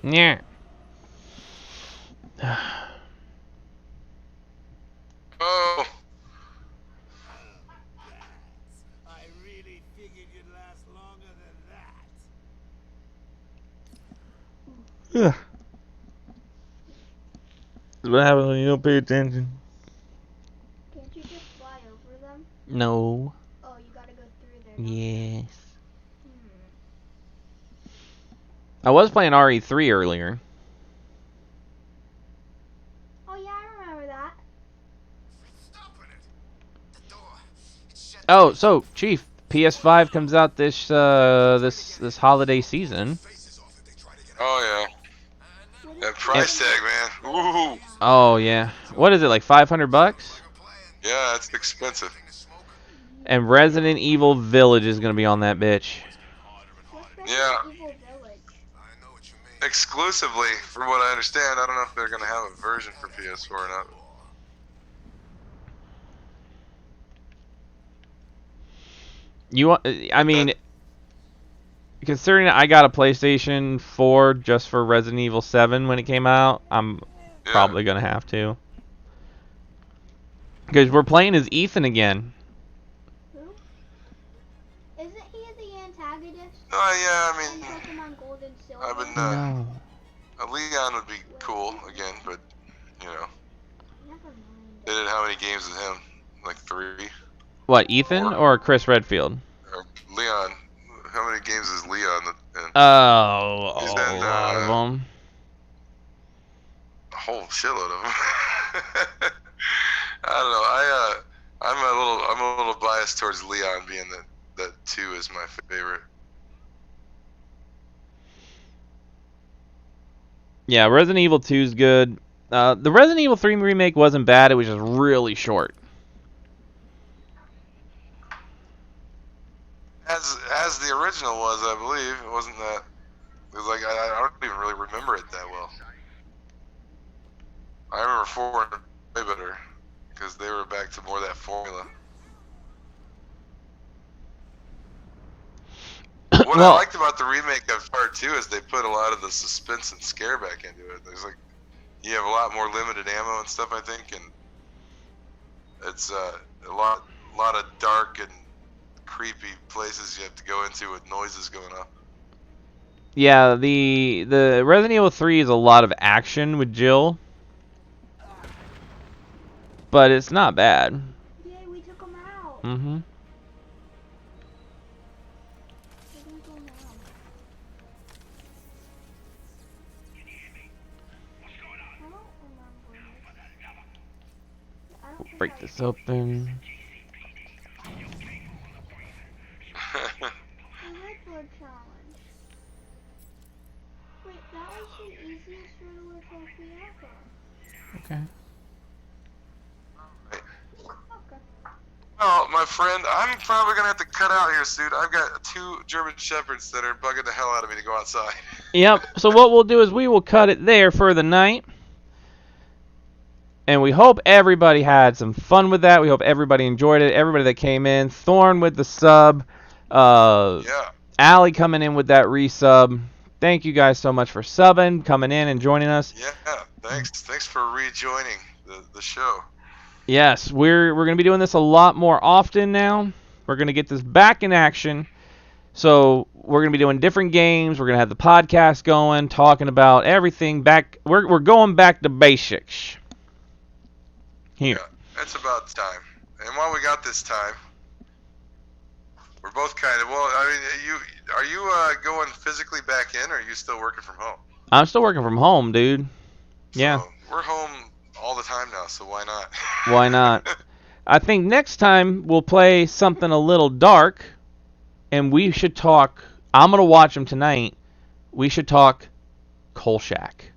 Yeah. Oh, I really figured you'd last longer than that. Yeah. What happens when you don't pay attention? Can't you just fly over them? No. Oh, you gotta go through there. don't you? Yes. Hmm. I was playing RE3 earlier. Oh yeah, I remember that. Stopping it. The door. It's shut. Oh, so Chief, PS5 comes out this holiday season. Faces off if they try to get out. oh yeah. What That is price tag, man. Ooh. Oh yeah. What is it, like $500? Like a plan. Yeah, it's expensive. Anything to smoke? And Resident Evil Village is gonna be on that bitch. What's Yeah. Resident Evil Village? I know what you mean. Exclusively, from what I understand. I don't know if they're gonna have a version for PS4 or not. I mean, considering I got a PlayStation 4 just for Resident Evil 7 when it came out, I'm Yeah. probably gonna have to. Because we're playing as Ethan again. Who? Isn't he the antagonist Oh yeah, I in mean, Pokemon Gold and Silver? I've been No. Leon would be cool again, but you know, Never mind. they did how many games with him? Like 3. What, Ethan or Chris Redfield? Or Leon. How many games is Leon in? Oh, He's a in, lot of them. A whole shitload of them. I don't know. I'm a little biased towards Leon being that 2 is my favorite. Yeah, Resident Evil 2 is good. The Resident Evil 3 remake wasn't bad. It was just really short. As the original was, I believe. It wasn't that. It was like I don't even really remember it that well. I remember 4 way better because they were back to more of that formula. What I liked about the remake of Part 2 is they put a lot of the suspense and scare back into it. There's like, you have a lot more limited ammo and stuff, I think, and it's a lot of dark and creepy places you have to go into with noises going on. Yeah, the Resident Evil 3 is a lot of action with Jill, but it's not bad. Yay, we took him out. Mm-hmm. Where do we go now? I don't remember. I don't think Break I this did. open. The Redwood Challenge. Wait, that was the easiest Redwood trophy ever. Okay. Okay. Well, my friend, I'm probably gonna have to cut out here soon. I've got 2 German Shepherds that are bugging the hell out of me to go outside. Yep. So what we'll do is we will cut it there for the night. And we hope everybody had some fun with that. We hope everybody enjoyed it. Everybody that came in. Thorn with the sub. Yeah. Allie coming in with that resub. Thank you guys so much for subbing, coming in and joining us. Yeah. Thanks for rejoining the show. Yes, we're going to be doing this a lot more often now. We're going to get this back in action. So we're going to be doing different games. We're going to have the podcast going, talking about everything back. We're going back to basics. Here. Yeah, it's about time. And while we got this time, we're both kind of, well, I mean, are you going physically back in, or are you still working from home? I'm still working from home, dude. Yeah. So we're home all the time now, so why not? Why not? I think next time we'll play something a little dark, and we should talk. I'm going to watch them tonight. We should talk Kolchak.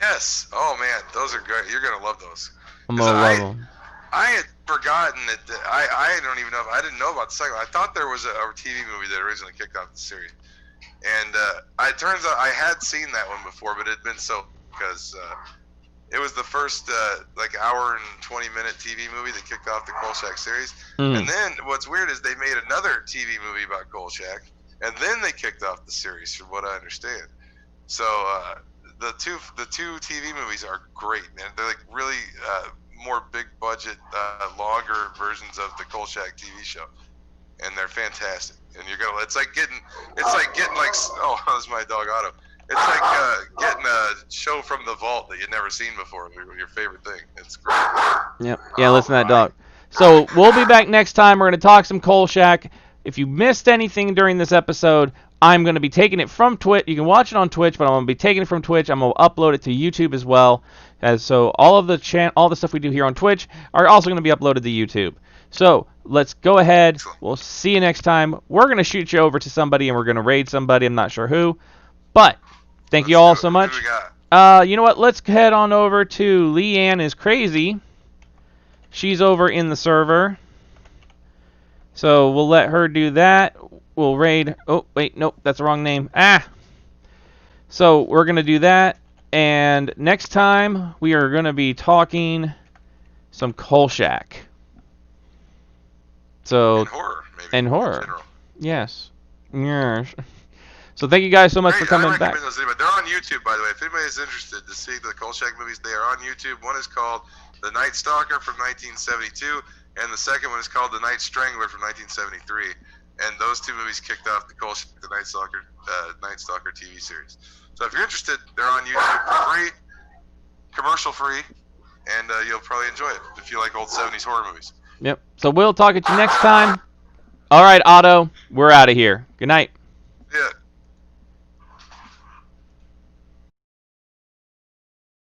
Yes. Oh, man, those are great. You're going to love those. I'm going to love them. I had forgotten that I don't even know. I didn't know about the second one. I thought there was a TV movie that originally kicked off the series. And it turns out I had seen that one before, but it had been so because It was the first like hour and 20-minute TV movie that kicked off the Kolchak series. Mm. And then what's weird is they made another TV movie about Kolchak, and then they kicked off the series, from what I understand. So the two TV movies are great, man. They're like really more big budget, longer versions of the Kolchak TV show, and they're fantastic. And you're gonna, it's like getting like, oh, that's my dog Otto. It's like getting a show from the vault that you'd never seen before. Your favorite thing. It's great. Yep. Yeah, listen to that dog. So we'll be back next time. We're going to talk some Kolchak. If you missed anything during this episode, I'm going to be taking it from Twitch. You can watch it on Twitch, but I'm going to be taking it from Twitch. I'm going to upload it to YouTube as well. So all the stuff we do here on Twitch are also going to be uploaded to YouTube. So let's go ahead. We'll see you next time. We're going to shoot you over to somebody, and we're going to raid somebody. I'm not sure who. But thank you all so much. You know what? Let's head on over to Leanne is Crazy. She's over in the server. So we'll let her do that. We'll raid. Oh, wait. Nope. That's the wrong name. So we're going to do that. And next time, we are going to be talking some Kolchak. So, And horror, maybe. And horror. In general. Yes. Yes. So thank you guys so much for coming I back. recommend those anyway. They're on YouTube, by the way. If anybody is interested to see the Kolchak movies, they are on YouTube. One is called The Night Stalker from 1972, and the second one is called The Night Strangler from 1973. And those two movies kicked off the Kolchak, the Night Stalker TV series. So if you're interested, they're on YouTube for free, commercial free, and you'll probably enjoy it if you like old 70s horror movies. Yep. So we'll talk at you next time. All right, Otto, we're out of here. Good night. Yeah.